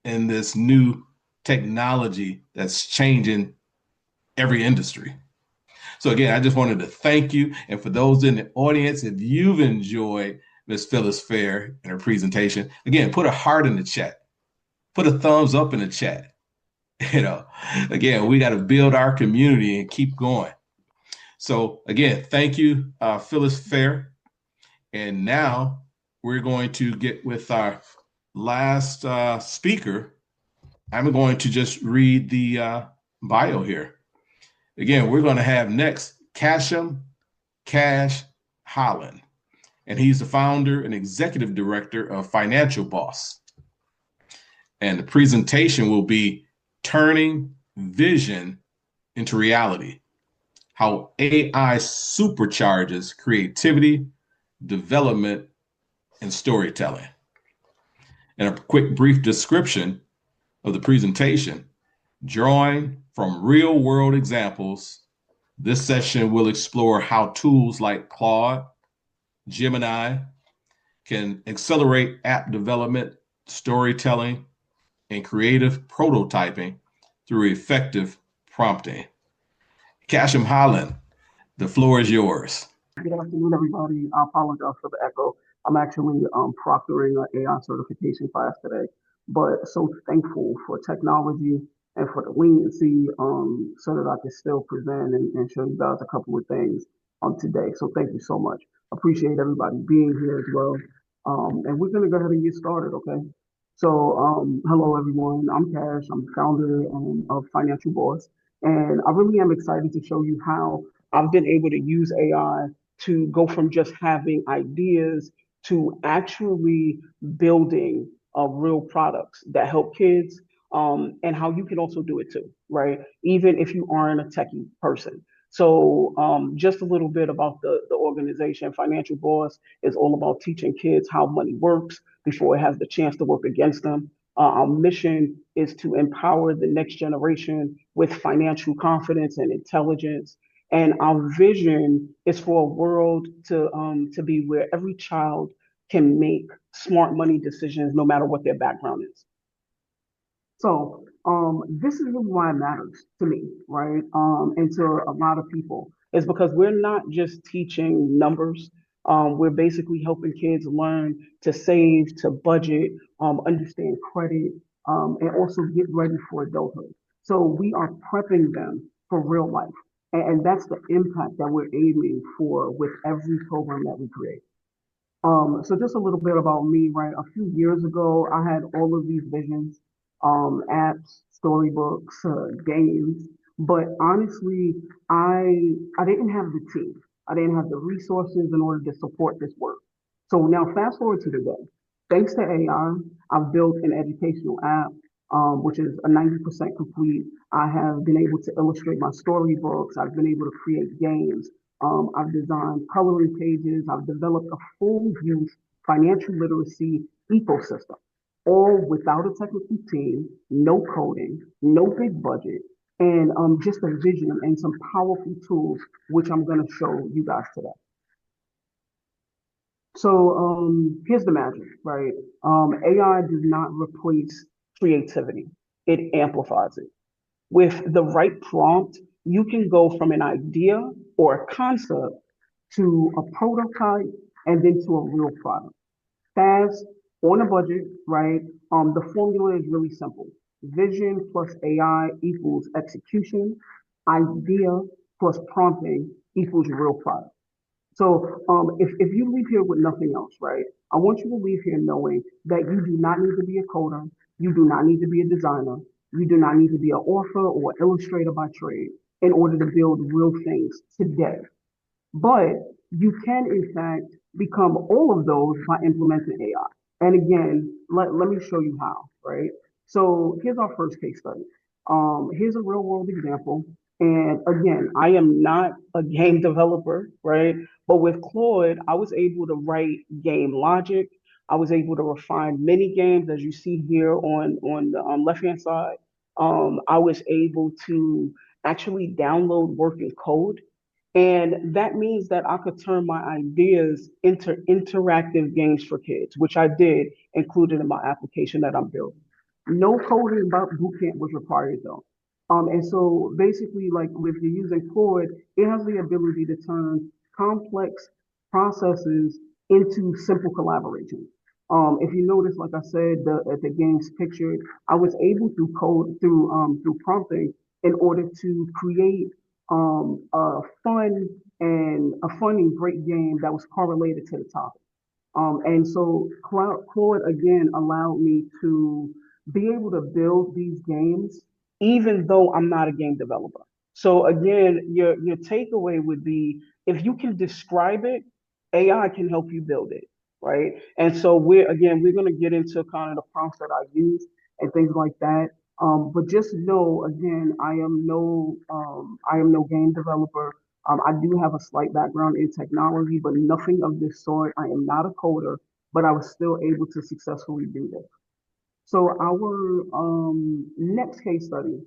in this new technology that's changing every industry. So again, I just wanted to thank you. And for those in the audience, if you've enjoyed Ms. Phyllis Fair and her presentation, again, put a heart in the chat. Put a thumbs up in the chat. Again, we got to build our community and keep going. So again, thank you, Phyllis Fair. And now we're going to get with our last speaker. I'm going to just read the bio here. Again, we're going to have next Cashem Cash Holland, and he's the founder and executive director of Financial Boss. And the presentation will be Turning Vision into Reality, how AI supercharges creativity, development, and storytelling. And a quick brief description of the presentation. Drawing from real world examples, this session will explore how tools like Claude, Gemini can accelerate app development, storytelling, and creative prototyping through effective prompting. Cashem Holland, the floor is yours. Good afternoon, everybody. I apologize for the echo. I'm actually proctoring an AI certification class today, but so thankful for technology and for the leniency so that I can still present and show you guys a couple of things today. So thank you so much. Appreciate everybody being here as well. And we're going to go ahead and get started, okay? So hello, everyone. I'm Cash. I'm the founder of Financial Boss. And I really am excited to show you how I've been able to use AI to go from just having ideas to actually building real products that help kids, and how you can also do it too, right? Even if you aren't a techie person. So just a little bit about the organization. Financial Boss is all about teaching kids how money works before it has the chance to work against them. Our mission is to empower the next generation with financial confidence and intelligence. And our vision is for a world to be where every child can make smart money decisions no matter what their background is. So this is really why it matters to me, right? And to a lot of people, is because we're not just teaching numbers. We're basically helping kids learn to save, to budget, understand credit, and also get ready for adulthood. So we are prepping them for real life. And that's the impact that we're aiming for with every program that we create. So just a little bit about me, right? A few years ago, I had all of these visions, apps, storybooks, games, but honestly, I didn't have the team. I didn't have the resources in order to support this work. So now fast forward to today. Thanks to AI, I've built an educational app, which is a 90% complete. I have been able to illustrate my storybooks. I've been able to create games. I've designed coloring pages. I've developed a full use financial literacy ecosystem, all without a technical team, no coding, no big budget, and just a vision and some powerful tools, which I'm going to show you guys today. So here's the magic, right? AI does not replace creativity; it amplifies it. With the right prompt, you can go from an idea or a concept to a prototype and then to a real product. Fast, on a budget, right? The formula is really simple. Vision plus AI equals execution. Idea plus prompting equals real product. So if you leave here with nothing else, right? I want you to leave here knowing that you do not need to be a coder, you do not need to be a designer, you do not need to be an author or illustrator by trade in order to build real things today. But you can, in fact, become all of those by implementing AI. And again, let me show you how, right? So here's our first case study. Here's a real world example. And again, I am not a game developer, right? But with Claude, I was able to write game logic. I was able to refine mini games, as you see here on the left-hand side. I was able to actually download working code, and that means that I could turn my ideas into interactive games for kids, which I did, included in my application that I'm building. No coding about bootcamp was required though. And so basically, like if you're using Claude, it has the ability to turn complex processes into simple collaboration. If you notice, like I said, the game's pictured, I was able through code through prompting in order to create a fun and great game that was correlated to the topic. And so Claude again allowed me to be able to build these games, even though I'm not a game developer. So again, your takeaway would be if you can describe it, AI can help you build it, right? And so we're going to get into kind of the prompts that I use and things like that. But just know again, I am no game developer. I do have a slight background in technology, but nothing of this sort. I am not a coder, but I was still able to successfully do this. So our next case study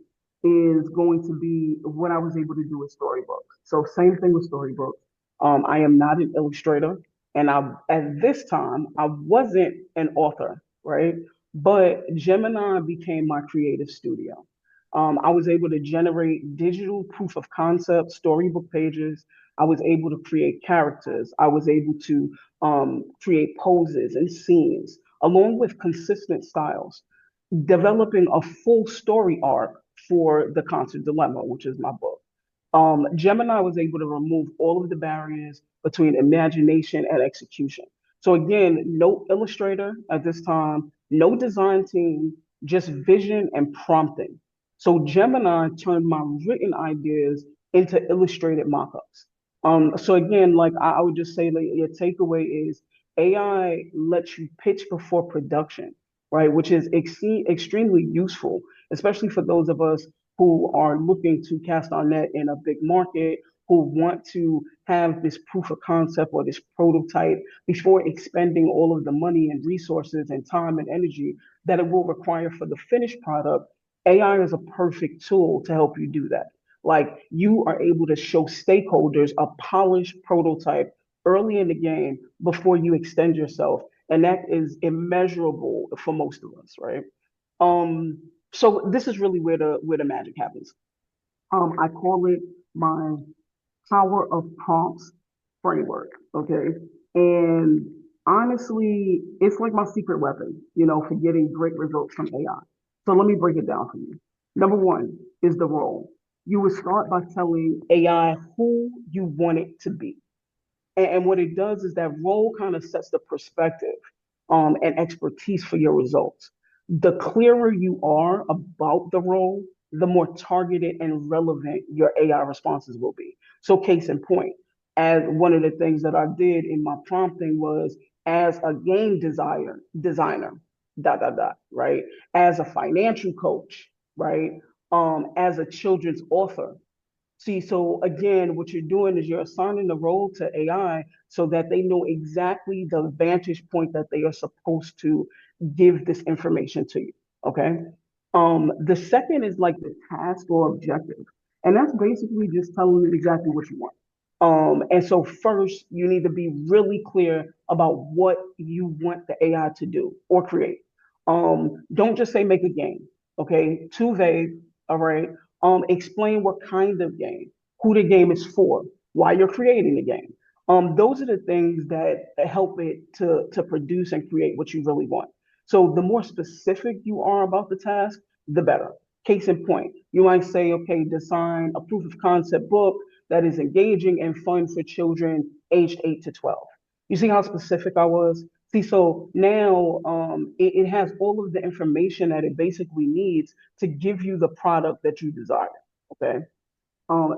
is going to be what I was able to do with storybooks. So same thing with storybooks. I am not an illustrator, and at this time I wasn't an author, right? But Gemini became my creative studio. I was able to generate digital proof of concept storybook pages. I was able to create characters. I was able to create poses and scenes along with consistent styles, developing a full story arc for The Concert Dilemma, which is my book. Gemini was able to remove all of the barriers between imagination and execution. So again, no illustrator at this time, no design team, just vision and prompting. So Gemini turned my written ideas into illustrated mockups. So again, like I would just say, like your takeaway is AI lets you pitch before production, right? Which is extremely useful, especially for those of us who are looking to cast our net in a big market, who want to have this proof of concept or this prototype before expending all of the money and resources and time and energy that it will require for the finished product. AI is a perfect tool to help you do that. Like you are able to show stakeholders a polished prototype early in the game before you extend yourself. And that is immeasurable for most of us, right? So this is really where the magic happens. I call it my power of prompts framework. Okay. And honestly, it's like my secret weapon, for getting great results from AI. So let me break it down for you. Number one is the role. You would start by telling AI who you want it to be. And what it does is that role kind of sets the perspective and expertise for your results. The clearer you are about the role, the more targeted and relevant your AI responses will be. So, case in point, as one of the things that I did in my prompting was as a game designer, dot dot dot, right? As a financial coach, right? As a children's author. See, so again, what you're doing is you're assigning the role to AI so that they know exactly the vantage point that they are supposed to give this information to you. Okay. The second is like the task or objective. And that's basically just telling it exactly what you want. And so first you need to be really clear about what you want the AI to do or create. Don't just say make a game. Okay. Too vague. All right. Explain what kind of game, who the game is for, why you're creating the game. Those are the things that help it to produce and create what you really want. So the more specific you are about the task, the better. Case in point, you might say, okay, design a proof of concept book that is engaging and fun for children aged 8 to 12. You see how specific I was? See, so now it has all of the information that it basically needs to give you the product that you desire. Okay.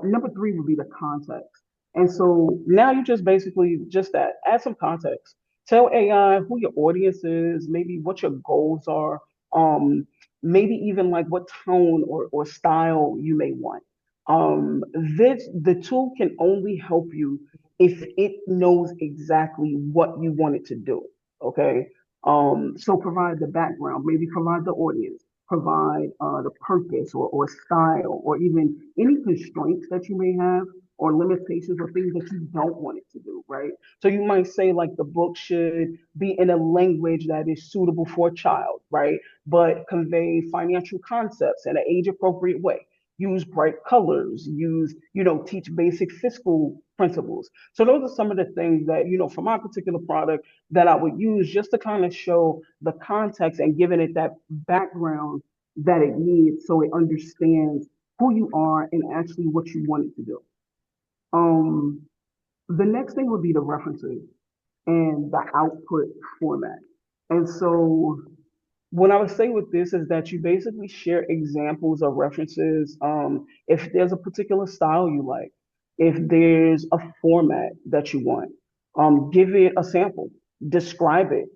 Number three would be the context. And so now you just basically just that, add some context. Tell AI who your audience is, maybe what your goals are, um, maybe even like what tone or style you may want. The tool can only help you if it knows exactly what you want it to do. Okay. So provide the background, maybe provide the audience, provide the purpose or style or even any constraints that you may have or limitations or things that you don't want it to do, right? So you might say like the book should be in a language that is suitable for a child, right? But convey financial concepts in an age appropriate way. Use bright colors, teach basic fiscal principles. So those are some of the things that, for my particular product that I would use just to kind of show the context and giving it that background that it needs so it understands who you are and actually what you want it to do. Um, the next thing would be the references and the output format. And so what I would say with this is that you basically share examples of references. If there's a particular style you like, if there's a format that you want, give it a sample, describe it,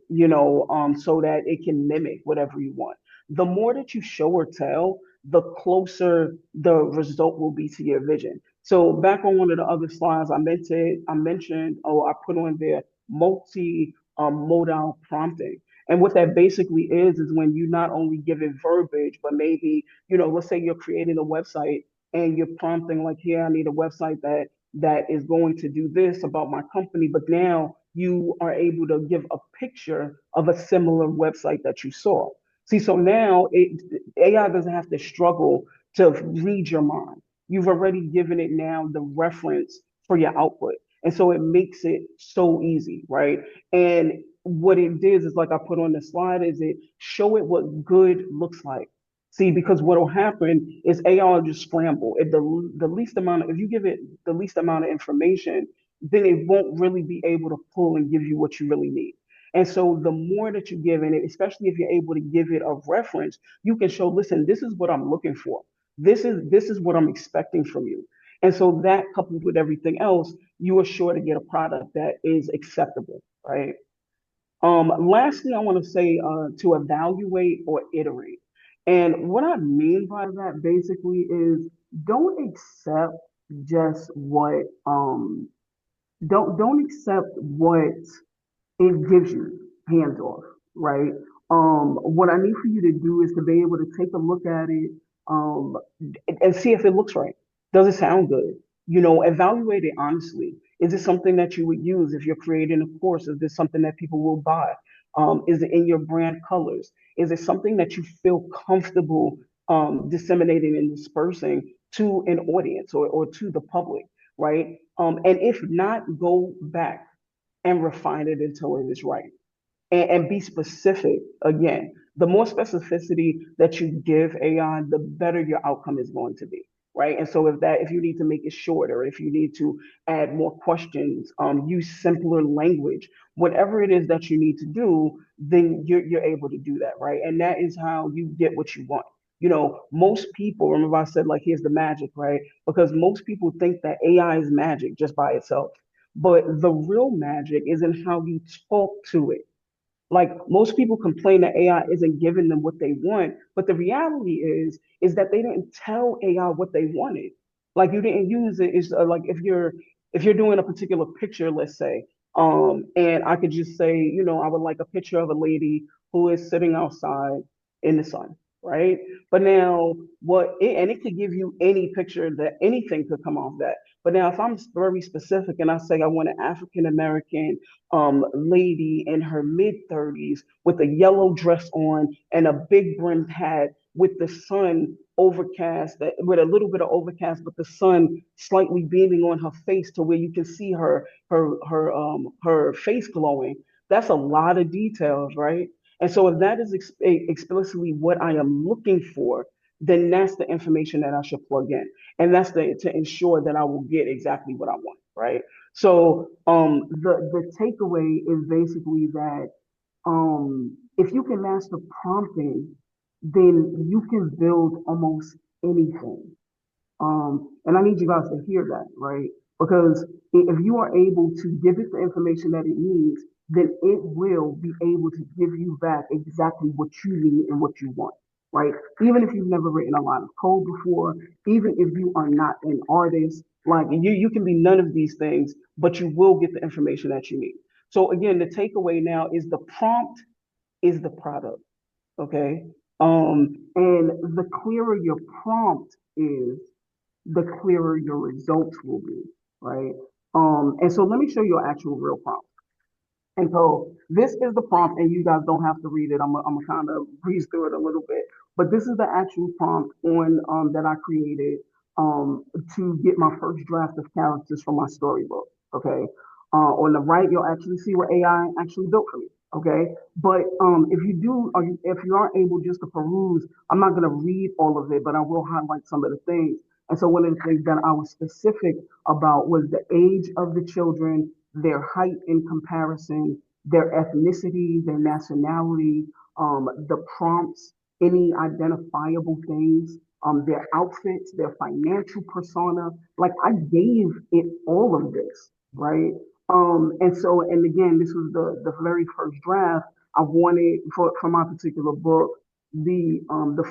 so that it can mimic whatever you want. The more that you show or tell, the closer the result will be to your vision. So back on one of the other slides, I mentioned, I put on there multi modal prompting. And what that basically is when you not only give it verbiage, but maybe, let's say you're creating a website and you're prompting like, here, I need a website that is going to do this about my company. But now you are able to give a picture of a similar website that you saw. See, so now AI doesn't have to struggle to read your mind. You've already given it now the reference for your output. And so it makes it so easy, right? And what it did is like I put on the slide is it show it what good looks like. See, because what will happen is AI will just scramble. If the least amount of, if you give it the least amount of information, then it won't really be able to pull and give you what you really need. And so the more that you give in it, especially if you're able to give it a reference, you can show, listen, this is what I'm looking for. This is what I'm expecting from you. And so that coupled with everything else, you are sure to get a product that is acceptable, right? Lastly, I want to say to evaluate or iterate. And what I mean by that basically is don't accept just what don't accept what it gives you hands off, right? What I need for you to do is to be able to take a look at it um, and see if it looks right. Does it sound good? Evaluate it honestly. Is it something that you would use if you're creating a course? Is this something that people will buy? Is it in your brand colors? Is it something that you feel comfortable disseminating and dispersing to an audience or to the public, right? And if not, go back and refine it until it is right. And be specific again. The more specificity that you give AI, the better your outcome is going to be. right? And so if you need to make it shorter, if you need to add more questions, use simpler language, whatever it is that you need to do, then you're able to do that, right? And that is how you get what you want. Most people, remember I said, like, here's the magic, right? Because most people think that AI is magic just by itself. But the real magic is in how you talk to it. Like, most people complain that AI isn't giving them what they want, but the reality is that they didn't tell AI what they wanted. Like, you didn't use it. It's like, if you're doing a particular picture, let's say, and I could just say, I would like a picture of a lady who is sitting outside in the sun, right? But now, and it could give you any picture, that anything could come off that. But now, if I'm very specific and I say I want an African American lady in her mid 30s with a yellow dress on and a big brimmed hat with the sun overcast, with a little bit of overcast, but the sun slightly beaming on her face to where you can see her face glowing. That's a lot of details, right? And so if that is explicitly what I am looking for, then that's the information that I should plug in. And that's to ensure that I will get exactly what I want, right? So the takeaway is basically that if you can master prompting, then you can build almost anything. And I need you guys to hear that, right? Because if you are able to give it the information that it needs, then it will be able to give you back exactly what you need and what you want, right? Even if you've never written a line of code before, even if you are not an artist, like you can be none of these things, but you will get the information that you need. So again, the takeaway now is the prompt is the product, okay? And the clearer your prompt is, the clearer your results will be, right? And so let me show you an actual real prompt. And so this is the prompt, and you guys don't have to read it. I'm gonna kind of breeze through it a little bit, but this is the actual prompt on that I created to get my first draft of characters for my storybook. Okay, on the right you'll actually see what AI actually built for me. Okay, but if you do, or if you aren't able just to peruse, I'm not gonna read all of it, but I will highlight some of the things. And so one of the things that I was specific about was the age of the children, their height in comparison, their ethnicity, their nationality, the prompts, any identifiable things, their outfits, their financial persona. Like, I gave it all of this, right? And again, this was the very first draft. I wanted for my particular book, the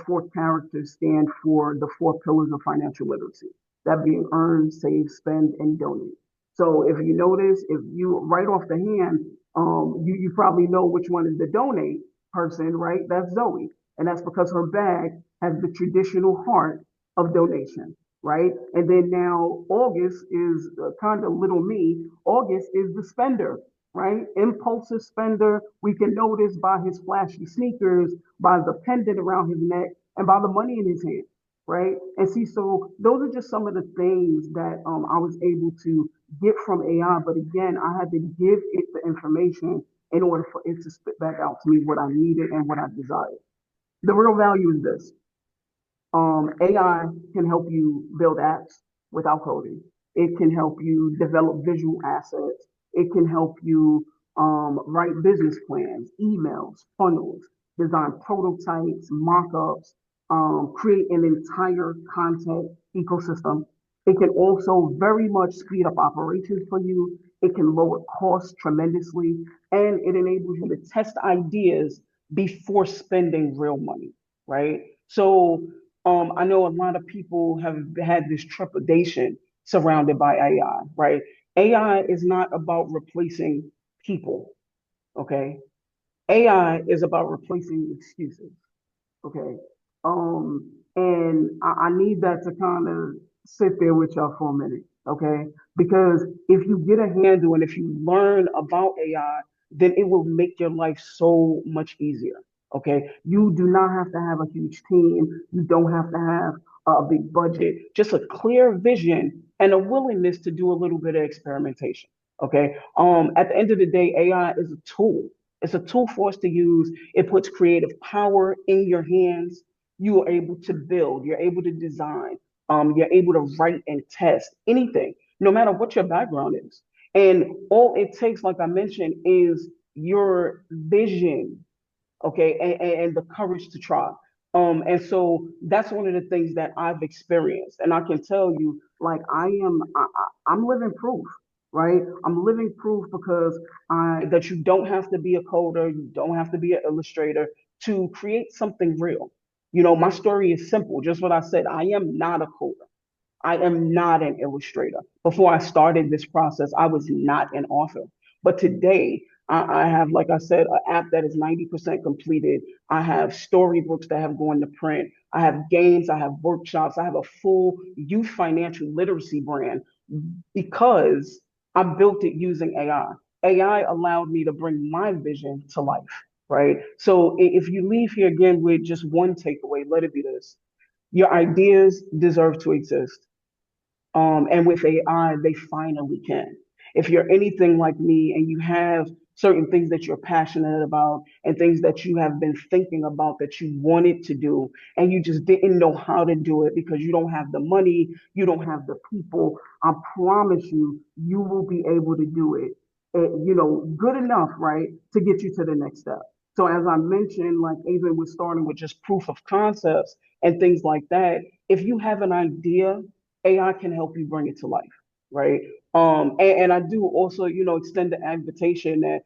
four characters stand for the four pillars of financial literacy. That being earn, save, spend, and donate. So if you notice, if you right off the hand, you probably know which one is the donate person, right? That's Zoe. And that's because her bag has the traditional heart of donation, right? And then now August is kind of little me. August is the spender, right? Impulsive spender. We can notice by his flashy sneakers, by the pendant around his neck, and by the money in his hand, right? And see, so those are just some of the things that I was able to get from AI. But again, I had to give it the information in order for it to spit back out to me what I needed and what I desired. The real value is this. AI can help you build apps without coding. It can help you develop visual assets. It can help you write business plans, emails, funnels, design prototypes, mock-ups, create an entire content ecosystem. It can also very much speed up operations for you. It can lower costs tremendously, and it enables you to test ideas before spending real money, right? So I know a lot of people have had this trepidation surrounded by AI, right? AI is not about replacing people, okay? AI is about replacing excuses. Okay. And I need that to kind of sit there with y'all for a minute. Okay. Because if you get a handle and if you learn about AI, then it will make your life so much easier. Okay. You do not have to have a huge team. You don't have to have a big budget, just a clear vision and a willingness to do a little bit of experimentation. Okay. At the end of the day, AI is a tool. It's a tool for us to use. It puts creative power in your hands. You are able to build, you're able to design, You're able to write and test anything, no matter what your background is. And all it takes, like I mentioned, is your vision, okay, and the courage to try. And so that's one of the things that I've experienced, and I can tell you, like I'm living proof, right? I'm living proof because I that you don't have to be a coder, you don't have to be an illustrator to create something real. My story is simple, just what I said. I am not a coder. I am not an illustrator. Before I started this process, I was not an author. But today, I have, like I said, an app that is 90% completed. I have storybooks that have gone to print. I have games. I have workshops. I have a full youth financial literacy brand because I built it using AI. AI allowed me to bring my vision to life, right? So if you leave here again with just one takeaway, let it be this: your ideas deserve to exist. And with AI, they finally can. If you're anything like me and you have certain things that you're passionate about and things that you have been thinking about that you wanted to do, and you just didn't know how to do it because you don't have the money, you don't have the people, I promise you, you will be able to do it. Good enough, right, to get you to the next step. So as I mentioned, like even with starting with just proof of concepts and things like that, if you have an idea, AI can help you bring it to life, right? And I do also, extend the invitation that,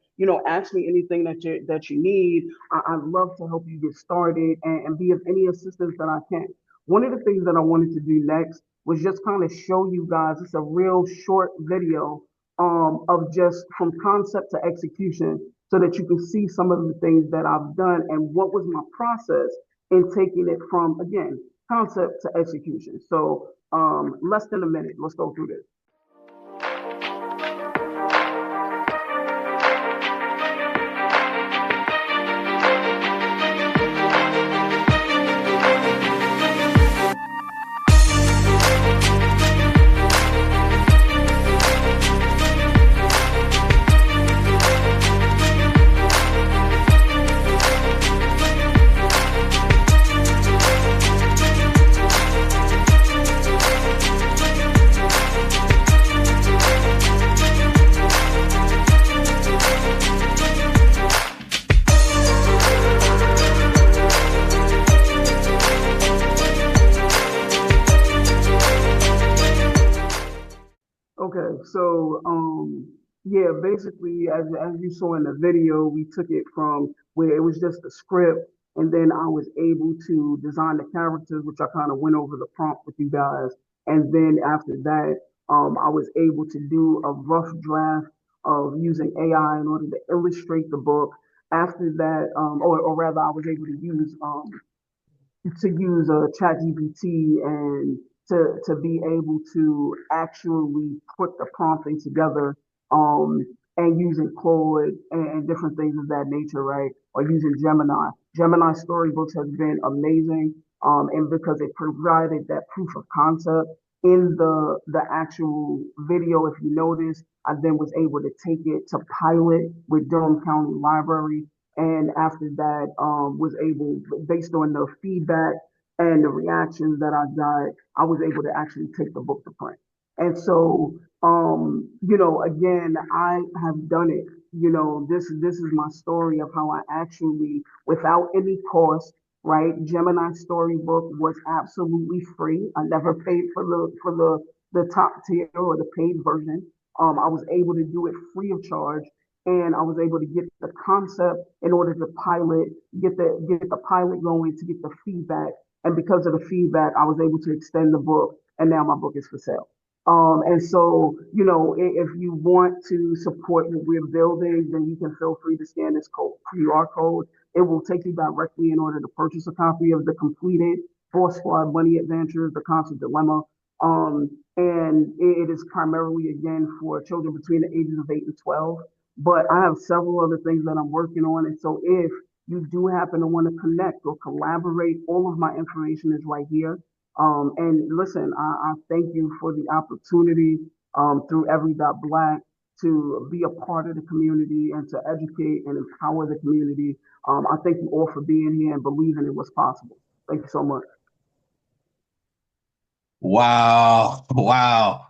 ask me anything that you need. I'd love to help you get started and be of any assistance that I can. One of the things that I wanted to do next was just kind of show you guys, it's a real short video of just from concept to execution so that you can see some of the things that I've done and what was my process in taking it from, again, concept to execution. So less than a minute. Let's go through this. Okay, so yeah, basically, as you saw in the video, we took it from where it was just a script, and then I was able to design the characters, which I kind of went over the prompt with you guys, and then after that, I was able to do a rough draft of using AI in order to illustrate the book. After that, or rather, I was able to use a chat GPT and to be able to actually put the prompting together um, and using Claude and different things of that nature, right? Or using Gemini. Gemini storybooks has been amazing, and because it provided that proof of concept in the actual video, if you notice, I then was able to take it to pilot with Durham County Library, and after that was able, based on the feedback and the reactions that I got, I was able to actually take the book to print. And so again, I have done it. This is my story of how I actually, without any cost, right? Gemini storybook was absolutely free. I never paid for the top tier or the paid version. I was able to do it free of charge, and I was able to get the concept in order to pilot, get the pilot going, to get the feedback. And because of the feedback, I was able to extend the book, and now my book is for sale. And so, if you want to support what we're building, then you can feel free to scan this QR code. It will take you directly in order to purchase a copy of the completed Force Squad Money Adventures, The Constant Dilemma. And it is primarily, again, for children between the ages of 8 and 12. But I have several other things that I'm working on. And so if you do happen to want to connect or collaborate, all of my information is right here. And listen, I thank you for the opportunity through Every.Black to be a part of the community and to educate and empower the community. I thank you all for being here and believing in what's possible. Thank you so much. Wow. Wow.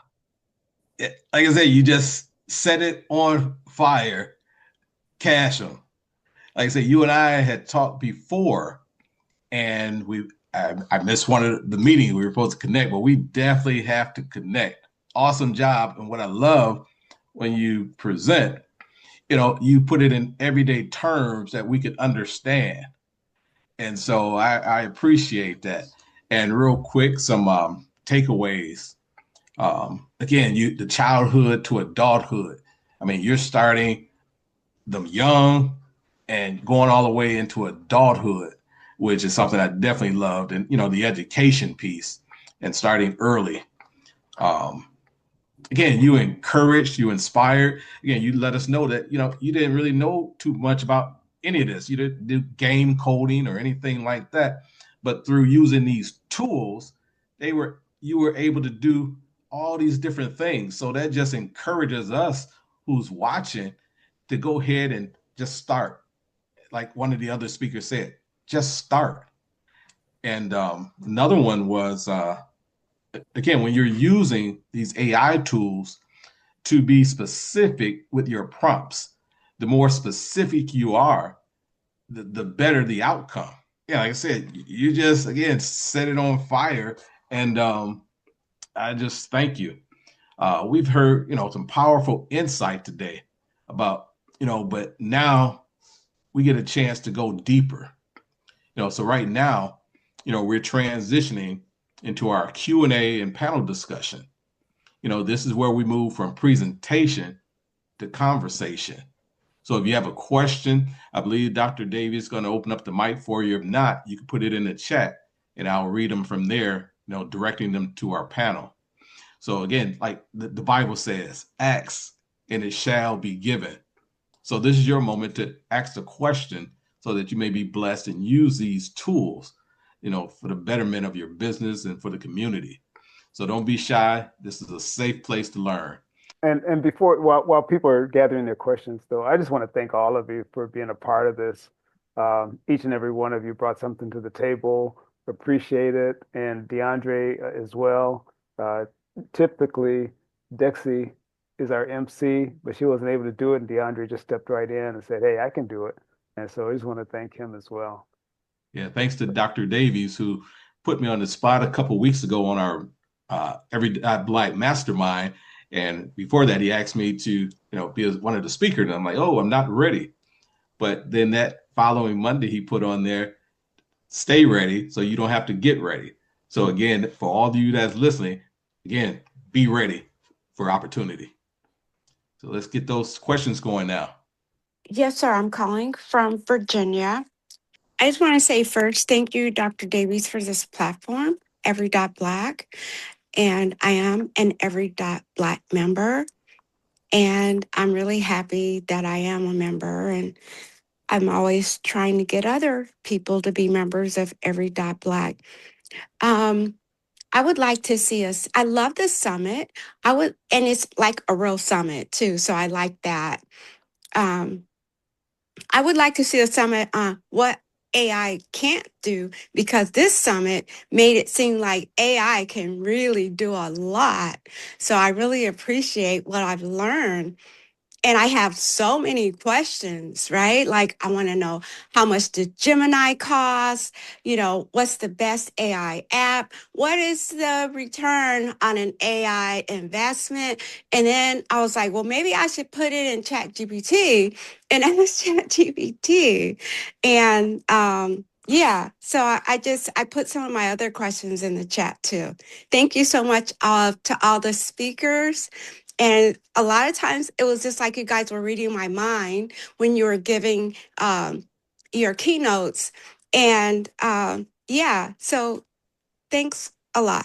Like I said, you just set it on fire. Cash them. Like I said, you and I had talked before, and I missed one of the meetings we were supposed to connect, but we definitely have to connect. Awesome job. And what I love when you present, you put it in everyday terms that we could understand. And so I appreciate that. And real quick, some takeaways. Again, the childhood to adulthood. I mean, you're starting them young and going all the way into adulthood, which is something I definitely loved. And the education piece and starting early. Um, Again, you encouraged, you inspired. Again, you let us know that you didn't really know too much about any of this. You didn't do game coding or anything like that, but through using these tools, you were able to do all these different things. So that just encourages us who's watching to go ahead and just start. Like one of the other speakers said, just start. And another one was again, when you're using these AI tools to be specific with your prompts, the more specific you are, the better the outcome. Yeah, like I said, you just again set it on fire, and I just thank you. We've heard some powerful insight today about but now we get a chance to go deeper. So right now, we're transitioning into our Q&A and panel discussion. This is where we move from presentation to conversation. So if you have a question, I believe Dr. Davies is going to open up the mic for you. If not, you can put it in the chat and I'll read them from there, directing them to our panel. So again, like the Bible says, ask and it shall be given. So this is your moment to ask the question so that you may be blessed and use these tools, for the betterment of your business and for the community. So don't be shy. This is a safe place to learn. And before, while people are gathering their questions, though, I just want to thank all of you for being a part of this. Each and every one of you brought something to the table. Appreciate it. And DeAndre as well. Typically, Dexie is our MC, but she wasn't able to do it. And DeAndre just stepped right in and said, hey, I can do it. And so I just want to thank him as well. Yeah, thanks to Dr. Davies, who put me on the spot a couple of weeks ago on our Every.Black mastermind. And before that, he asked me to, be one of the speakers. And I'm like, oh, I'm not ready. But then that following Monday, he put on there, stay ready so you don't have to get ready. So again, for all of you that's listening, again, be ready for opportunity. So let's get those questions going now. Yes, sir. I'm calling from Virginia. I just want to say first, thank you, Dr. Davies, for this platform, Every.Black. And I am an Every.Black member. And I'm really happy that I am a member. And I'm always trying to get other people to be members of Every.Black. I would like to see us. I love the summit. And it's like a real summit too. So I like that. I would like to see a summit on what AI can't do, because this summit made it seem like AI can really do a lot. So I really appreciate what I've learned. And I have so many questions, right? Like, I want to know, how much did Gemini cost? What's the best AI app? What is the return on an AI investment? And then I was like, well, maybe I should put it in ChatGPT. And I was ChatGPT. And yeah, so I put some of my other questions in the chat too. Thank you so much to all the speakers. And a lot of times it was just like you guys were reading my mind when you were giving your keynotes. And yeah, so thanks a lot.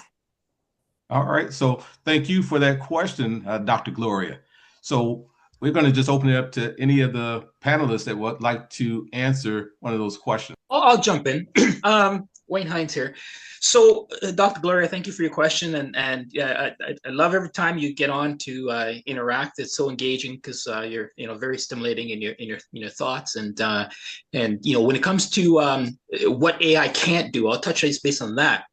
All right. So thank you for that question, Dr. Gloria. So we're going to just open it up to any of the panelists that would like to answer one of those questions. I'll jump in. Wayne Hines here. So, Dr. Gloria, thank you for your question, and yeah, I love every time you get on to interact. It's so engaging because you're very stimulating in your thoughts, and when it comes to what AI can't do, I'll touch base on that.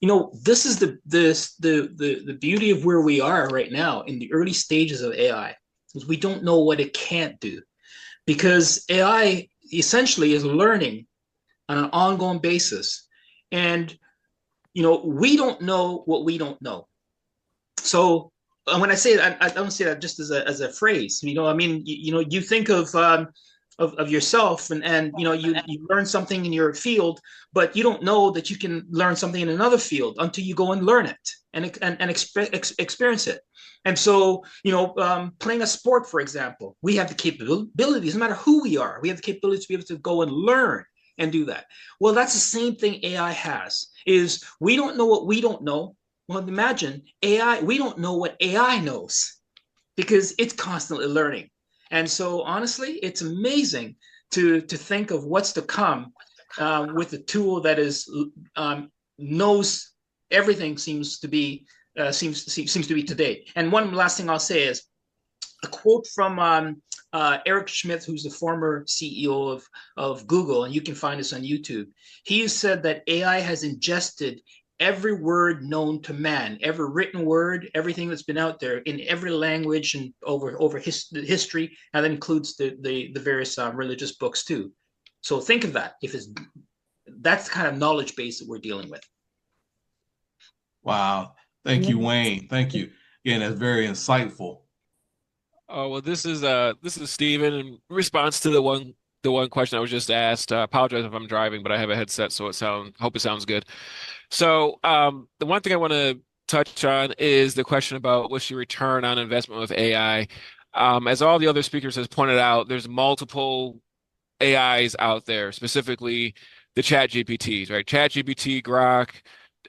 this is the beauty of where we are right now in the early stages of AI, is we don't know what it can't do, because AI essentially is learning on an ongoing basis. And, we don't know what we don't know. So when I say that, I don't say that just as a phrase. I mean, you think of yourself, and you learn something in your field, but you don't know that you can learn something in another field until you go and learn it and experience it. And so, playing a sport, for example, we have the capabilities, no matter who we are, we have the capability to be able to go and learn and do that. Well, that's the same thing AI has, is we don't know what we don't know. Well, imagine AI, we don't know what AI knows, because it's constantly learning. And so honestly, it's amazing to think of what's to come with a tool that knows everything seems to be today. And one last thing I'll say is a quote from Eric Schmidt, who's the former CEO of Google, and you can find this on YouTube. He said that AI has ingested every word known to man, every written word, everything that's been out there in every language and over history, and that includes the various religious books too. So think of that. That's the kind of knowledge base that we're dealing with. Wow. Thank you, Wayne. Thank you. Again, that's very insightful. Oh, well, this is Stephen. In response to the one question I was just asked, I apologize if I'm driving, but I have a headset, so hope it sounds good. So the one thing I want to touch on is the question about what's your return on investment with AI. As all the other speakers has pointed out, there's multiple AIs out there, specifically the Chat GPTs, right? Chat GPT, Grok,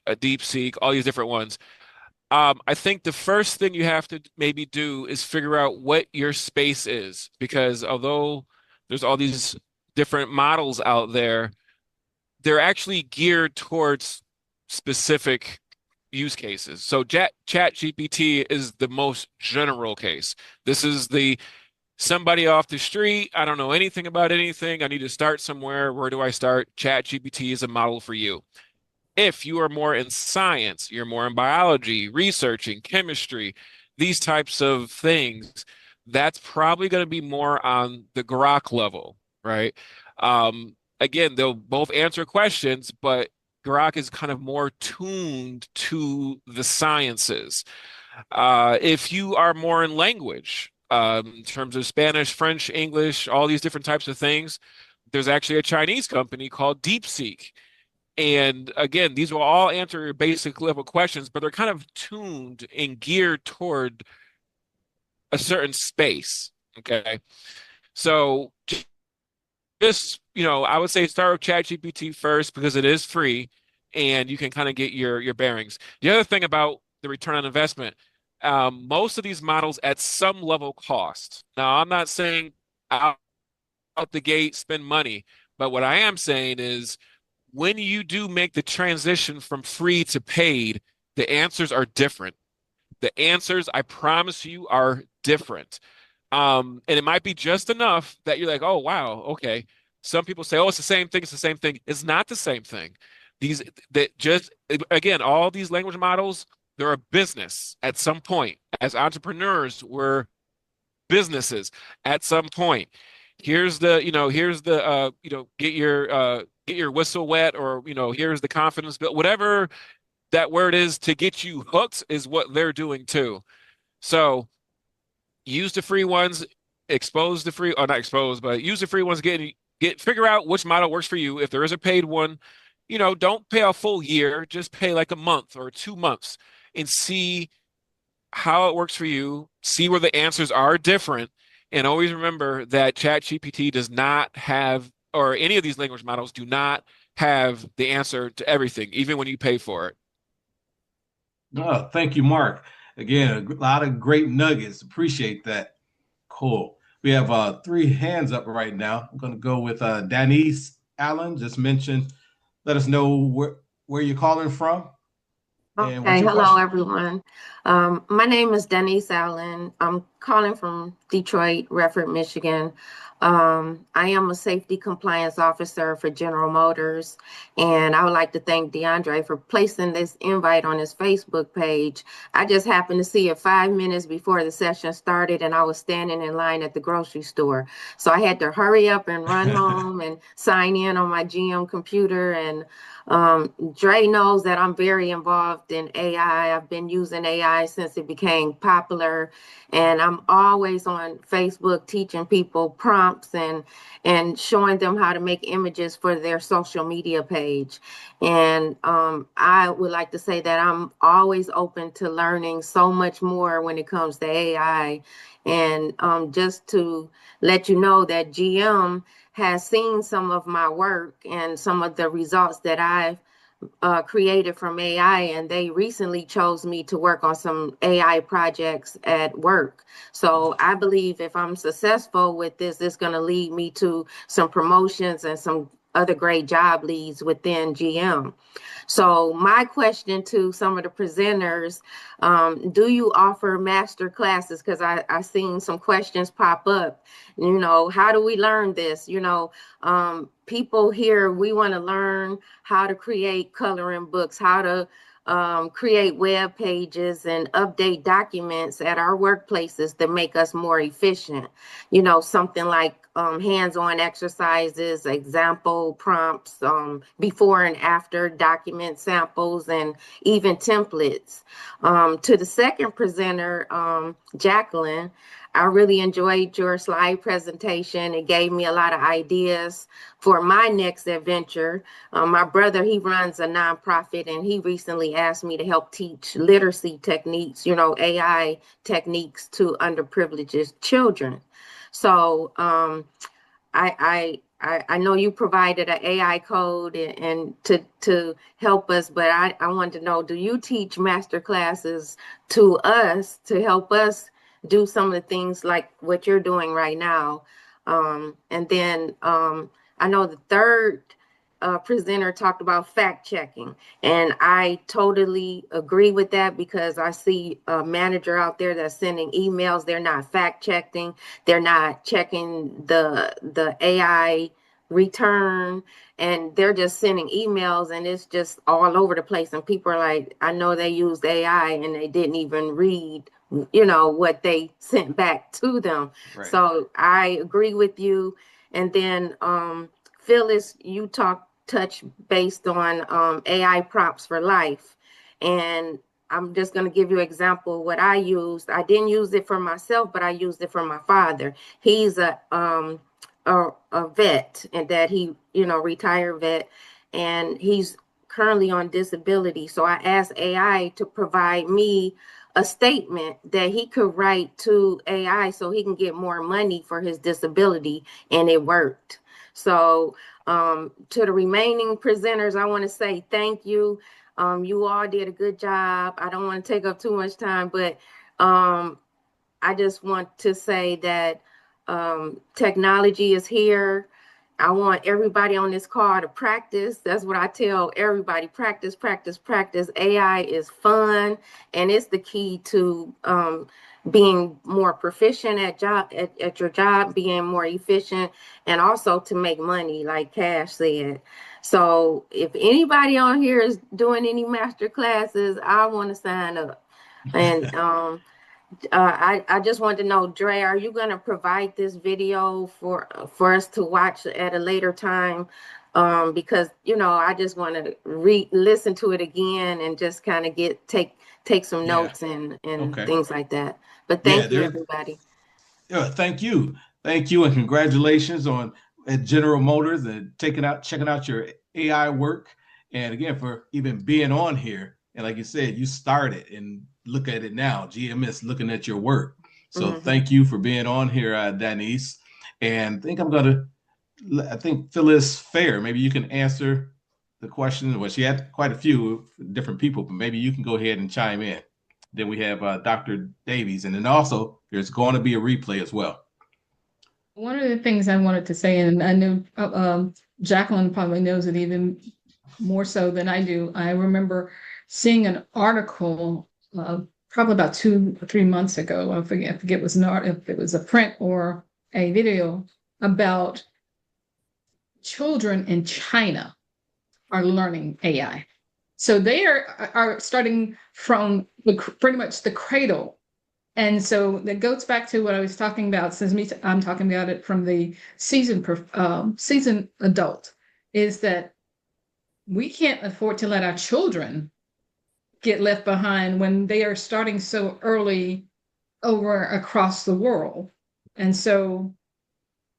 DeepSeek, all these different ones. I think the first thing you have to maybe do is figure out what your space is, because although there's all these different models out there, they're actually geared towards specific use cases. So Chat GPT is the most general case. This is somebody off the street. I don't know anything about anything. I need to start somewhere. Where do I start? Chat GPT is a model for you. If you are more in science, you're more in biology, researching, chemistry, these types of things, that's probably going to be more on the Grok level, right? Again, they'll both answer questions, but Grok is kind of more tuned to the sciences. If you are more in language, in terms of Spanish, French, English, all these different types of things, there's actually a Chinese company called DeepSeek. And again, these will all answer your basic level questions, but they're kind of tuned and geared toward a certain space. Okay. So just, I would say start with ChatGPT first, because it is free and you can kind of get your bearings. The other thing about the return on investment, most of these models at some level cost. Now, I'm not saying out the gate spend money, but what I am saying is, when you do make the transition from free to paid, the answers are different. The answers, I promise you, are different. And it might be just enough that you're like, oh, wow, okay. Some people say, oh, it's the same thing. It's the same thing. It's not the same thing. Again, all these language models, they're a business at some point. As entrepreneurs, we're businesses at some point. Here's the get your whistle wet, or here's the confidence build, whatever that word is to get you hooked is what they're doing too. So use the free ones, expose the free, or not expose, but use the free ones, figure out which model works for you. If there is a paid one, don't pay a full year, just pay like a month or 2 months and see how it works for you, see where the answers are different. And always remember that ChatGPT does not have, or any of these language models do not have the answer to everything, even when you pay for it. Oh, thank you, Mark. Again, a lot of great nuggets. Appreciate that. Cool. We have 3 hands up right now. I'm going to go with Danice Allen. Just mentioned, let us know where you're calling from. Okay, hello everyone. My name is Denise Allen. I'm calling from Detroit, Redford, Michigan. I am a safety compliance officer for General Motors, and I would like to thank DeAndre for placing this invite on his Facebook page. I just happened to see it 5 minutes before the session started, and I was standing in line at the grocery store. So I had to hurry up and run home and sign in on my GM computer. And Dre knows that I'm very involved in AI. I've been using AI since it became popular, and I'm always on Facebook teaching people prompts and showing them how to make images for their social media page. And I would like to say that I'm always open to learning so much more when it comes to AI. And just to let you know that GM has seen some of my work and some of the results that I've created from AI, and they recently chose me to work on some AI projects at work. So I believe if I'm successful with this, it's going to lead me to some promotions and some other great job leads within GM. So my question to some of the presenters, do you offer master classes? Because I seen some questions pop up. How do we learn this? People here, we want to learn how to create coloring books, how to create web pages and update documents at our workplaces that make us more efficient. Something like hands-on exercises, example prompts, before and after document samples, and even templates. To the second presenter, Jacqueline, I really enjoyed your slide presentation. It gave me a lot of ideas for my next adventure. My brother, he runs a nonprofit, and he recently asked me to help teach literacy techniques, AI techniques to underprivileged children. So I know you provided an AI code and to help us, but I want to know, do you teach master classes to us to help us do some of the things like what you're doing right now? And then I know the third presenter talked about fact checking, and I totally agree with that, because I see a manager out there that's sending emails. They're not fact checking. They're not checking the AI return, and they're just sending emails, and it's just all over the place. And people are like, I know they used AI and they didn't even read what they sent back to them. Right. So I agree with you. And then Phyllis, you touch based on AI prompts for life. And I'm just going to give you an example of what I used. I didn't use it for myself, but I used it for my father. He's a vet, and that he, retired vet, and he's currently on disability. So I asked AI to provide me a statement that he could write to AI so he can get more money for his disability, and it worked. So to the remaining presenters, I want to say thank you. You all did a good job. I don't want to take up too much time, but I just want to say that technology is here. I want everybody on this call to practice. That's what I tell everybody: practice, practice, practice. AI is fun, and it's the key to being more proficient at your job, being more efficient, and also to make money, like Cash said. So if anybody on here is doing any master classes, I want to sign up. And I just want to know, Dre, are you going to provide this video for us to watch at a later time? Because I just want to listen to it again and just kind of take some notes and Okay. things like that. But Yeah, thank you, everybody. Yeah, thank you. Thank you, and congratulations on at General Motors and checking out your AI work. And again, for even being on here. And like you said, you started and look at it now. GMS looking at your work. So thank you for being on here, Denise. And I think Phyllis Fair, maybe you can answer the question. Well, she had quite a few different people, but maybe you can go ahead and chime in. Then we have Dr. Davies, and then also there's going to be a replay as well. One of the things I wanted to say, and I know Jacqueline probably knows it even more so than I do. I remember seeing an article probably about 2 or 3 months ago. I forget if it was a print or a video about children in China are learning AI. So they are starting from pretty much the cradle. And so that goes back to what I was talking about, since I'm talking about it from the seasoned adult, is that we can't afford to let our children get left behind when they are starting so early over across the world. And so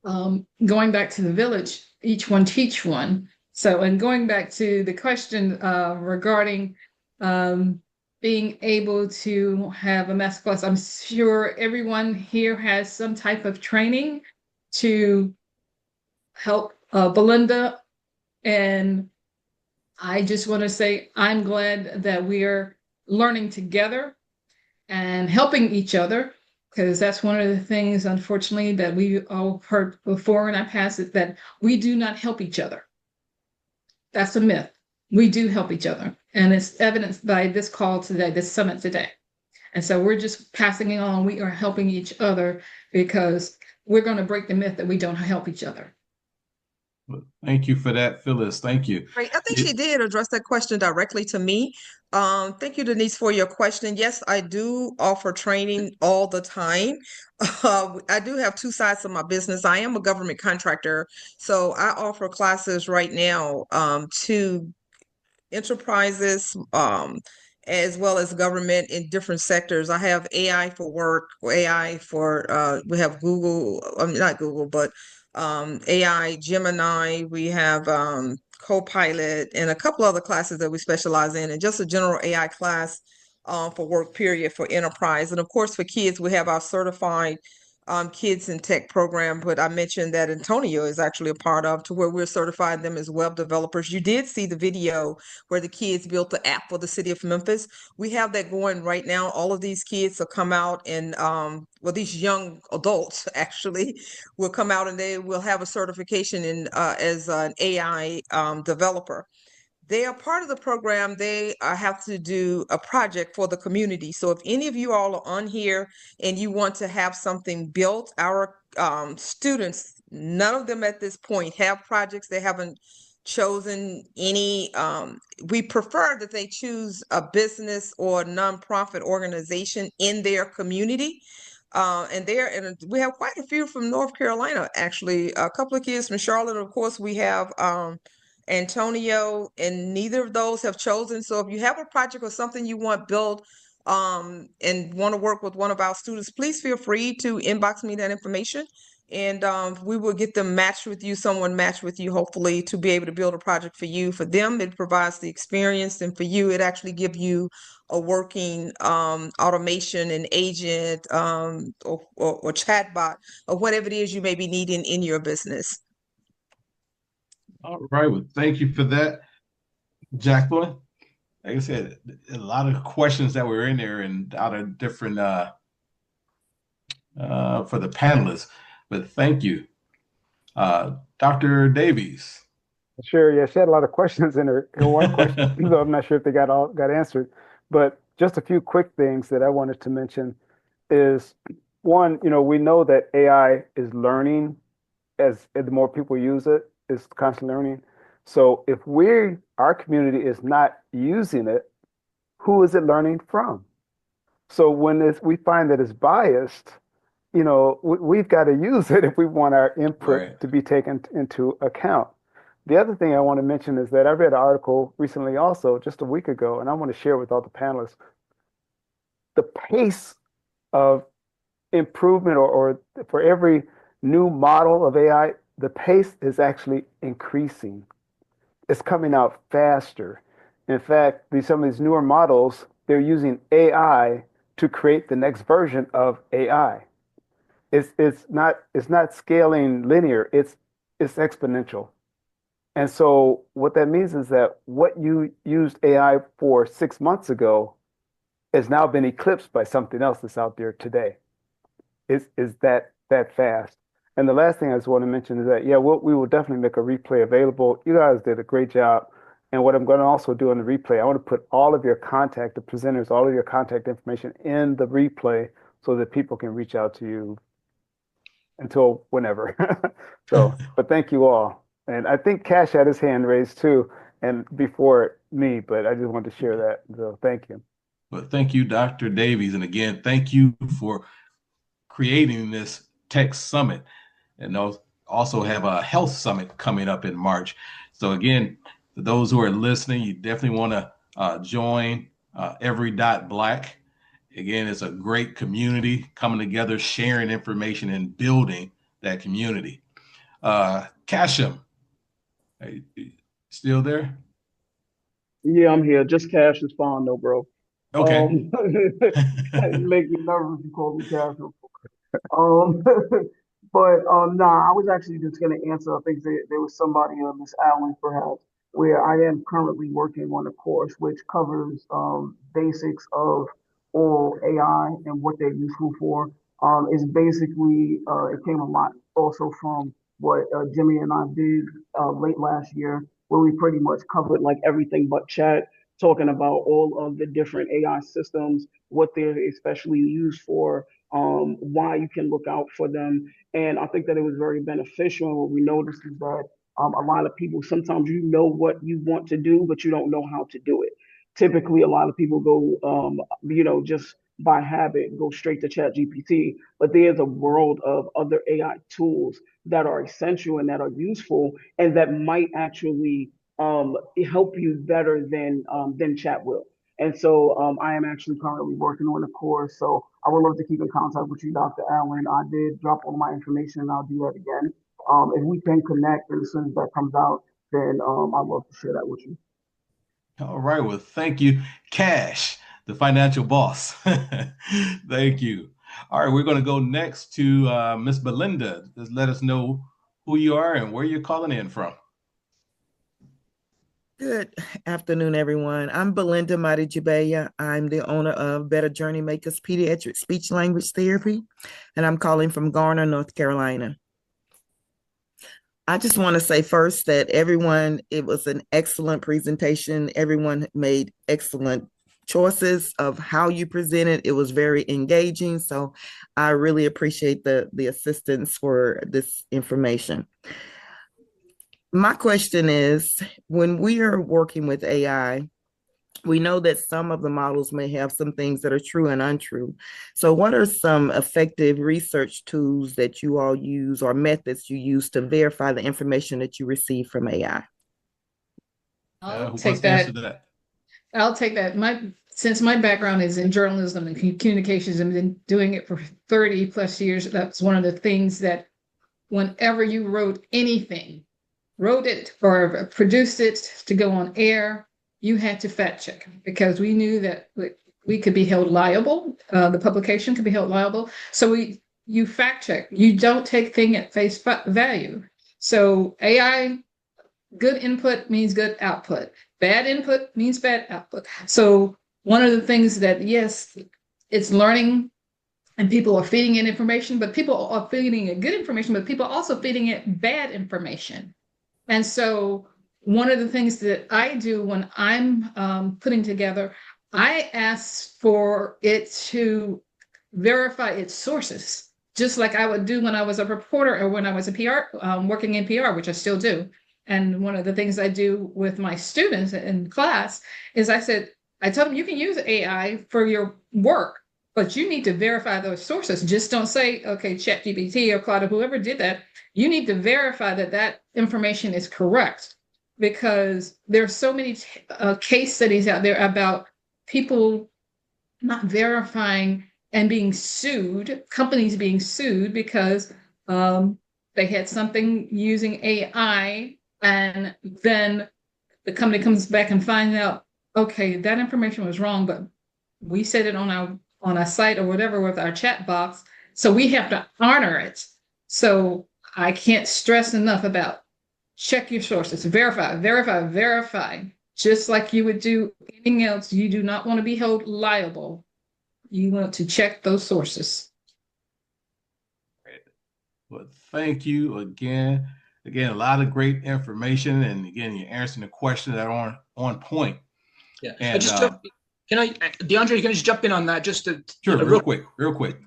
going back to the village, each one teach one. So, and going back to the question regarding being able to have a master class, I'm sure everyone here has some type of training to help Belinda. And I just want to say I'm glad that we are learning together and helping each other, because that's one of the things, unfortunately, that we all heard before in our past, is that we do not help each other. That's a myth. We do help each other. And it's evidenced by this call today, this summit today. And so we're just passing it on. We are helping each other because we're going to break the myth that we don't help each other. Thank you for that, Phyllis. Thank you. Great. I think she did address that question directly to me. Thank you, Denise, for your question. Yes, I do offer training all the time. I do have two sides of my business. I am a government contractor, so I offer classes right now to enterprises, as well as government in different sectors. I have AI for work, AI for we have Google, not Google, but AI, Gemini. We have Copilot and a couple other classes that we specialize in, and just a general AI class for work period for enterprise. And of course, for kids, we have our certified kids in tech program, but I mentioned that Antonio is actually a part of, to where we're certifying them as web developers. You did see the video where the kids built the app for the city of Memphis. We have that going right now. All of these kids will come out and well, these young adults actually will come out and they will have a certification in as an AI developer. They are part of the program. They have to do a project for the community. So if any of you all are on here and you want to have something built, our students, none of them at this point have projects. They haven't chosen any. We prefer that they choose a business or nonprofit organization in their community. And we have quite a few from North Carolina, actually. A couple of kids from Charlotte. Of course, we have Antonio, and neither of those have chosen. So if you have a project or something you want built and want to work with one of our students, please feel free to inbox me that information, and we will get them matched with you, someone matched with you, hopefully, to be able to build a project for you. For them, it provides the experience, and for you, it actually gives you a working automation and agent or chatbot or whatever it is you may be needing in your business. All right. Well, thank you for that, Jacqueline. Like I said, a lot of questions that were in there and out of different for the panelists, but thank you. Dr. Davies. Sure. Yeah, she had a lot of questions in her one question, though I'm not sure if they got answered. But just a few quick things that I wanted to mention is, one, we know that AI is learning as the more people use it, is constantly learning. So if our community is not using it, who is it learning from? So when we find that it's biased, we've got to use it if we want our input to be taken into account. The other thing I want to mention is that I read an article recently, also just a week ago, and I want to share with all the panelists. The pace of improvement, or for every new model of AI, the pace is actually increasing. It's coming out faster. In fact, some of these newer models, they're using AI to create the next version of AI. It's not scaling linear, it's exponential. And so what that means is that what you used AI for 6 months ago has now been eclipsed by something else that's out there today. Is that fast? And the last thing I just want to mention is that, yeah, we will definitely make a replay available. You guys did a great job And what I'm going to also do in the replay, I want to put all of your contact, the presenters, all of your contact information in the replay so that people can reach out to you until whenever. So, but thank you all. And I think Cash had his hand raised too, and before me, but I just wanted to share that. So thank you. Well, thank you, Dr. Davies. And again, thank you for creating this tech summit. And also have a health summit coming up in March. So again, for those who are listening, you definitely want to join Every.Black. Again, it's a great community coming together, sharing information and building that community. Kasham, are you still there? Yeah, I'm here. Just Cash is fine though, bro. Okay. You make me nervous. You call me Cash. Um, but nah, I was actually just gonna answer. I think there was somebody, Miss Allen, perhaps, where I am currently working on a course which covers basics of all AI and what they're useful for. It's basically it came a lot also from what Jimmy and I did late last year, where we pretty much covered like everything but chat, talking about all of the different AI systems, what they're especially used for, why you can look out for them. And I think that it was very beneficial. And what we noticed is that a lot of people, sometimes you know what you want to do, but you don't know how to do it. Typically, a lot of people go, just by habit, go straight to Chat GPT. But there's a world of other AI tools that are essential and that are useful and that might actually help you better than Chat will. And so I am actually currently working on a course. So I would love to keep in contact with you, Dr. Allen. I did drop all my information and I'll do that again. If we can connect and as soon as that comes out, then I'd love to share that with you. All right. Well, thank you, Cash, the financial boss. Thank you. All right. We're going to go next to Miss Belinda. Just let us know who you are and where you're calling in from. Good afternoon, everyone. I'm Belinda Madijibaya. I'm the owner of Better Journey Makers Pediatric Speech Language Therapy, and I'm calling from Garner, North Carolina. I just want to say first that it was an excellent presentation. Everyone made excellent choices of how you presented. It was very engaging. So I really appreciate the assistance for this information. My question is, when we are working with AI, we know that some of the models may have some things that are true and untrue. So what are some effective research tools that you all use or methods you use to verify the information that you receive from AI? I'll Who take wants to answer that? I'll take that. Since my background is in journalism and communications and been doing it for 30 plus years, that's one of the things that whenever you wrote it or produced it to go on air, you had to fact check because we knew that we could be held liable. The publication could be held liable. So you fact check. You don't take thing at face value. So AI, good input means good output. Bad input means bad output. So one of the things that, yes, it's learning and people are feeding it information, but people are feeding it good information, but people are also feeding it bad information. And so one of the things that I do when I'm putting together, I ask for it to verify its sources, just like I would do when I was a reporter or when I was a PR, working in PR, which I still do. And one of the things I do with my students in class is I tell them you can use AI for your work, but you need to verify those sources. Just don't say, okay, ChatGPT or Claude, whoever did that. You need to verify that information is correct because there's so many case studies out there about people not verifying and being sued, companies being sued because they had something using AI and then the company comes back and finds out, okay, that information was wrong, but we said it on our site or whatever with our chat box, so we have to honor it. So I can't stress enough about check your sources, verify. Just like you would do anything else, you do not want to be held liable. You want to check those sources. Great. Well, thank you again. again, a lot of great information, and again, you're answering the questions that are on point. Yeah, And can I, DeAndre, you can just jump in on that just to sure, real quick.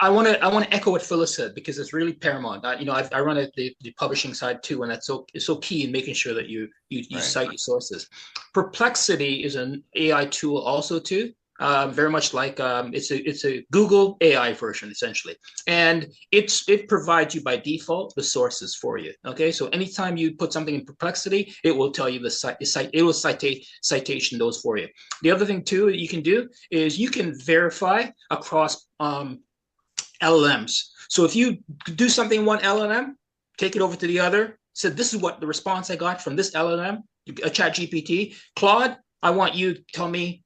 I want to echo what Phyllis said because it's really paramount. I run the publishing side too, and that's so key in making sure that you Right. cite your sources. Perplexity is an AI tool also too. Very much like it's a Google AI version essentially, and it provides you by default the sources for you. Okay, so anytime you put something in Perplexity, it will tell you it will citation those for you. The other thing too that you can do is you can verify across LLMs. So if you do something in one LLM, take it over to the other, said this is what the response I got from this LLM, a chat GPT, Claude, I want you to tell me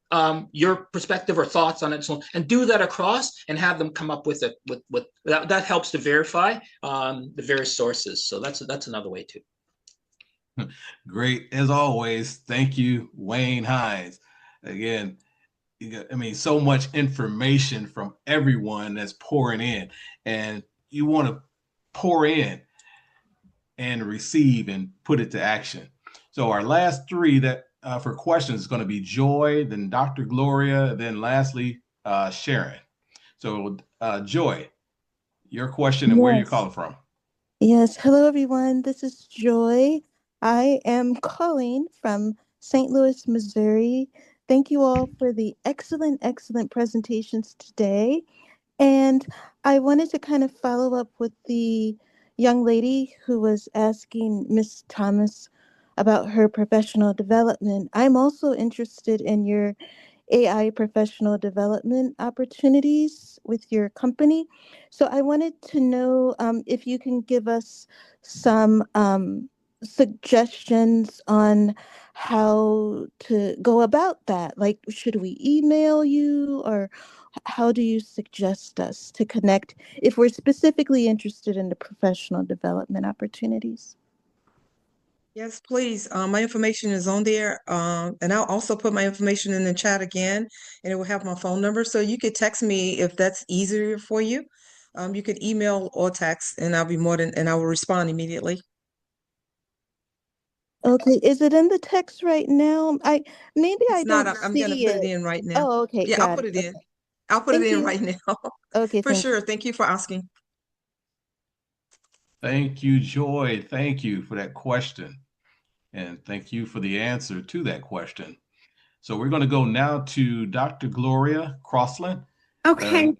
your perspective or thoughts on it, so and do that across and have them come up with it. With that helps to verify the various sources. So that's another way too. Great as always. Thank you, Wayne Hines. Again, I mean, so much information from everyone that's pouring in, and you want to pour in and receive and put it to action. So our last three that for questions is going to be Joy, then Dr. Gloria, then lastly Sharon. So Joy, your question and where you're calling from. Yes. Hello, everyone. This is Joy. I am calling from St. Louis, Missouri. Thank you all for the excellent presentations today. And I wanted to kind of follow up with the young lady who was asking Miss Thomas about her professional development. I'm also interested in your AI professional development opportunities with your company. So I wanted to know if you can give us some suggestions on how to go about that. Like, should we email you, or how do you suggest us to connect if we're specifically interested in the professional development opportunities? Yes, please. My information is on there. And I'll also put my information in the chat again, and it will have my phone number. So you could text me if that's easier for you. You could email or text, and I will respond immediately. Okay, is it in the text right now? I It's not. don't I'm gonna see put it it. in right now. Oh, okay, Yeah, I'll got put it. it in. Okay. I'll put it Thank in you. right now. Okay, For thank you. sure. Thank you for asking. Thank you, Joy. Thank you for that question. And thank you for the answer to that question. So we're going to go now to Dr. Gloria Crossland. Okay.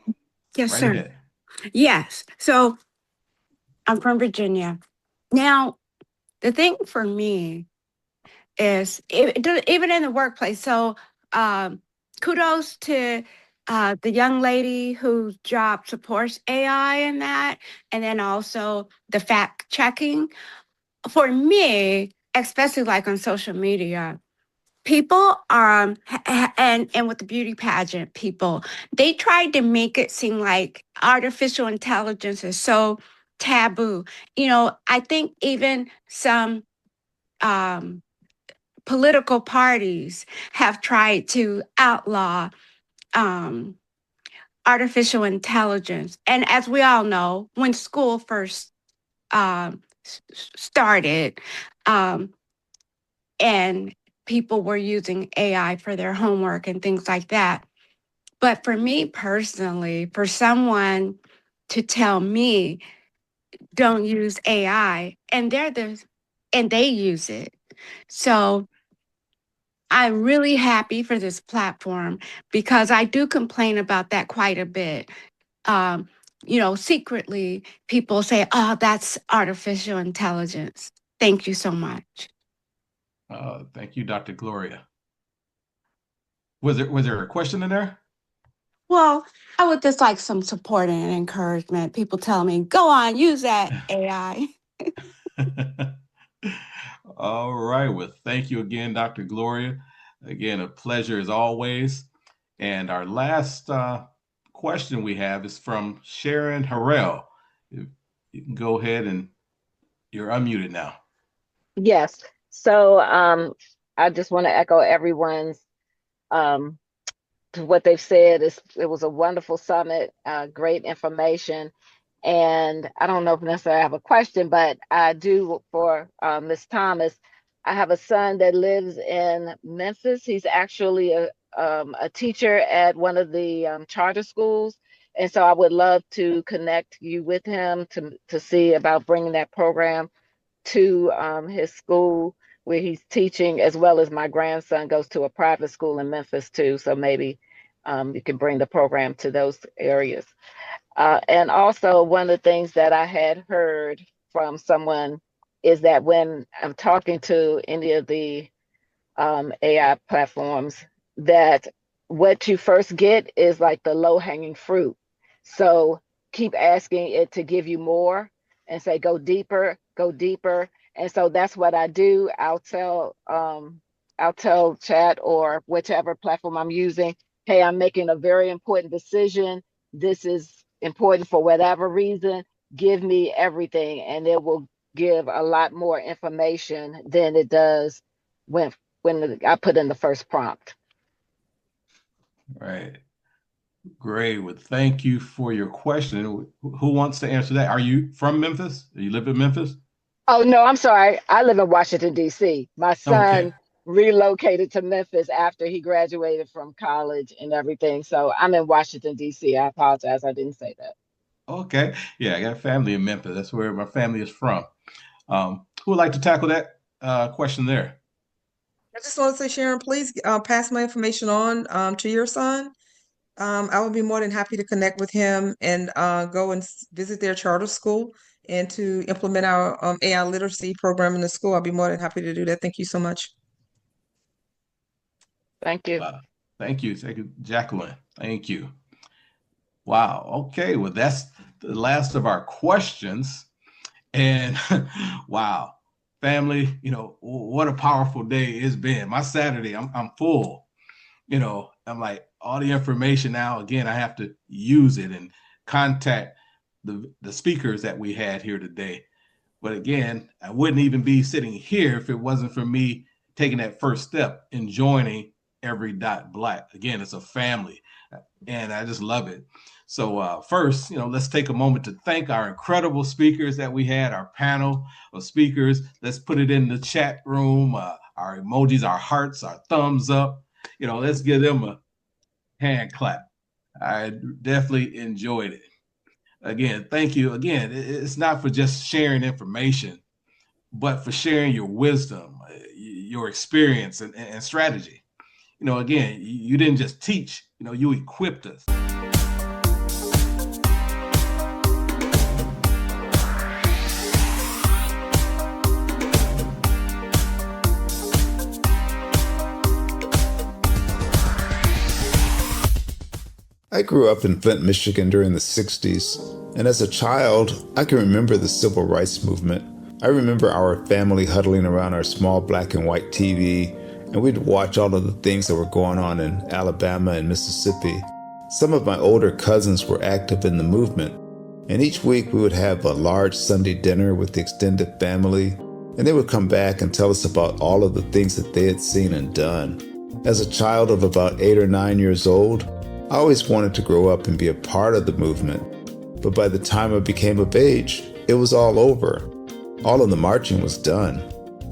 Yes, Right sir. ahead. Yes. So I'm from Virginia. Now, the thing for me is even in the workplace. So kudos to the young lady whose job supports AI in that, and then also the fact checking. For me, especially like on social media, people and with the beauty pageant people, they tried to make it seem like artificial intelligence is so taboo. I think even some political parties have tried to outlaw artificial intelligence. And as we all know, when school first started, and people were using AI for their homework and things like that. But for me personally, for someone to tell me don't use AI, and they use it. So I'm really happy for this platform because I do complain about that quite a bit. Secretly, people say, "Oh, that's artificial intelligence." Thank you so much. Thank you, Dr. Gloria. Was there a question in there? Well, I would just like some support and encouragement. People tell me, go on, use that AI. All right. Well, thank you again, Dr. Gloria. Again, a pleasure as always. And our last question we have is from Sharon Harrell. If you can go ahead, and you're unmuted now. Yes. So I just want to echo everyone's to what they've said. It was a wonderful summit, great information. And I don't know if necessarily I have a question, but I do for Ms. Thomas. I have a son that lives in Memphis. He's actually a teacher at one of the charter schools. And so I would love to connect you with him to see about bringing that program to his school where he's teaching, as well as my grandson goes to a private school in Memphis too. So maybe you can bring the program to those areas. And also, one of the things that I had heard from someone is that when I'm talking to any of the AI platforms, that what you first get is like the low hanging fruit. So keep asking it to give you more and say, go deeper, go deeper. And so that's what I do. I'll tell chat or whichever platform I'm using, hey, I'm making a very important decision. This is important for whatever reason. Give me everything, and it will give a lot more information than it does when I put in the first prompt. Right. Great. Well, thank you for your question. Who wants to answer that? Are you from Memphis? Do you live in Memphis? Oh, no, I'm sorry. I live in Washington, D.C. My Okay. son relocated to Memphis after he graduated from college and everything. So I'm in Washington, D.C. I apologize. I didn't say that. Okay. Yeah, I got family in Memphis. That's where my family is from. Who would like to tackle that question there? I just want to say, Sharon, please pass my information on to your son. I would be more than happy to connect with him and go and visit their charter school and to implement our AI literacy program in the school. I'll be more than happy to do that. Thank you so much. Thank you. Thank you. Thank you, Jacqueline. Thank you. Wow. Okay. Well, that's the last of our questions. And wow, family, what a powerful day it's been. My Saturday, I'm full. I'm like, all the information now, again, I have to use it and contact the speakers that we had here today. But again, I wouldn't even be sitting here if it wasn't for me taking that first step in joining Every.Black. Again, it's a family, and I just love it. So first, let's take a moment to thank our incredible speakers that we had, our panel of speakers. Let's put it in the chat room, our emojis, our hearts, our thumbs up. Let's give them a hand clap. I definitely enjoyed it. Again, thank you. Again, it's not for just sharing information, but for sharing your wisdom, your experience, and strategy. Again, you didn't just teach, you equipped us. I grew up in Flint, Michigan during the 60s, and as a child, I can remember the civil rights movement. I remember our family huddling around our small black and white TV, and we'd watch all of the things that were going on in Alabama and Mississippi. Some of my older cousins were active in the movement, and each week we would have a large Sunday dinner with the extended family, and they would come back and tell us about all of the things that they had seen and done. As a child of about 8 or 9 years old, I always wanted to grow up and be a part of the movement, but by the time I became of age, it was all over. All of the marching was done.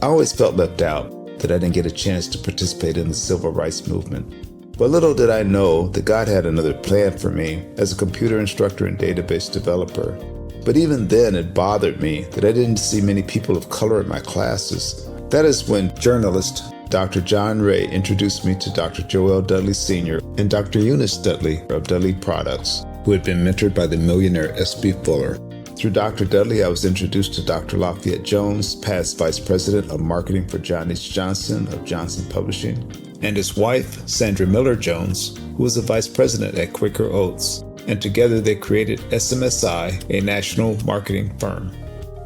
I always felt left out, that I didn't get a chance to participate in the civil rights movement. But little did I know that God had another plan for me as a computer instructor and database developer. But even then, it bothered me that I didn't see many people of color in my classes. That is when journalist Dr. John Ray introduced me to Dr. Joel Dudley Sr. and Dr. Eunice Dudley of Dudley Products, who had been mentored by the millionaire S.B. Fuller. Through Dr. Dudley, I was introduced to Dr. Lafayette Jones, past Vice President of Marketing for John H. Johnson of Johnson Publishing, and his wife, Sandra Miller Jones, who was a Vice President at Quaker Oats, and together they created SMSI, a national marketing firm.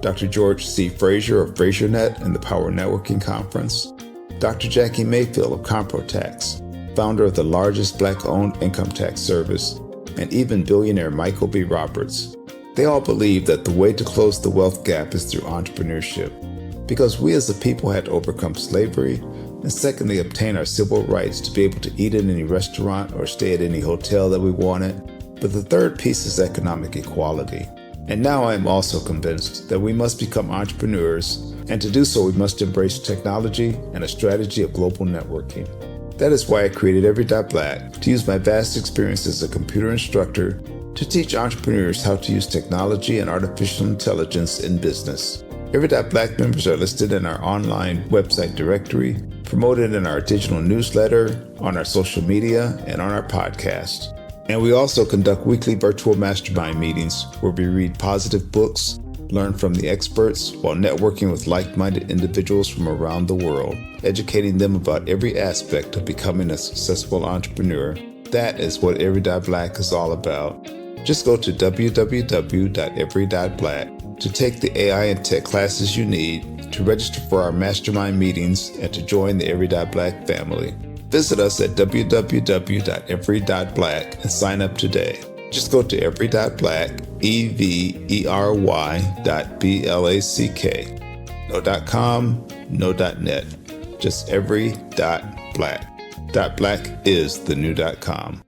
Dr. George C. Frazier of FrazierNet and the Power Networking Conference, Dr. Jackie Mayfield of ComproTax, founder of the largest Black-owned income tax service, and even billionaire Michael B. Roberts. They all believe that the way to close the wealth gap is through entrepreneurship, because we as a people had to overcome slavery, and secondly, obtain our civil rights to be able to eat in any restaurant or stay at any hotel that we wanted. But the third piece is economic equality. And now I am also convinced that we must become entrepreneurs, and to do so we must embrace technology and a strategy of global networking. That is why I created Every.Black, to use my vast experience as a computer instructor to teach entrepreneurs how to use technology and artificial intelligence in business. Every.Black members are listed in our online website directory, promoted in our digital newsletter, on our social media, and on our podcast. And we also conduct weekly virtual mastermind meetings where we read positive books, learn from the experts, while networking with like-minded individuals from around the world, educating them about every aspect of becoming a successful entrepreneur. That is what Every.Black is all about. Just go to www.every.black to take the AI and tech classes you need, to register for our mastermind meetings, and to join the Every.Black family. Visit us at www.every.black and sign up today. Just go to Every.Black, every.black. No .com, no .net. Just Every.Black. .black is the new .com.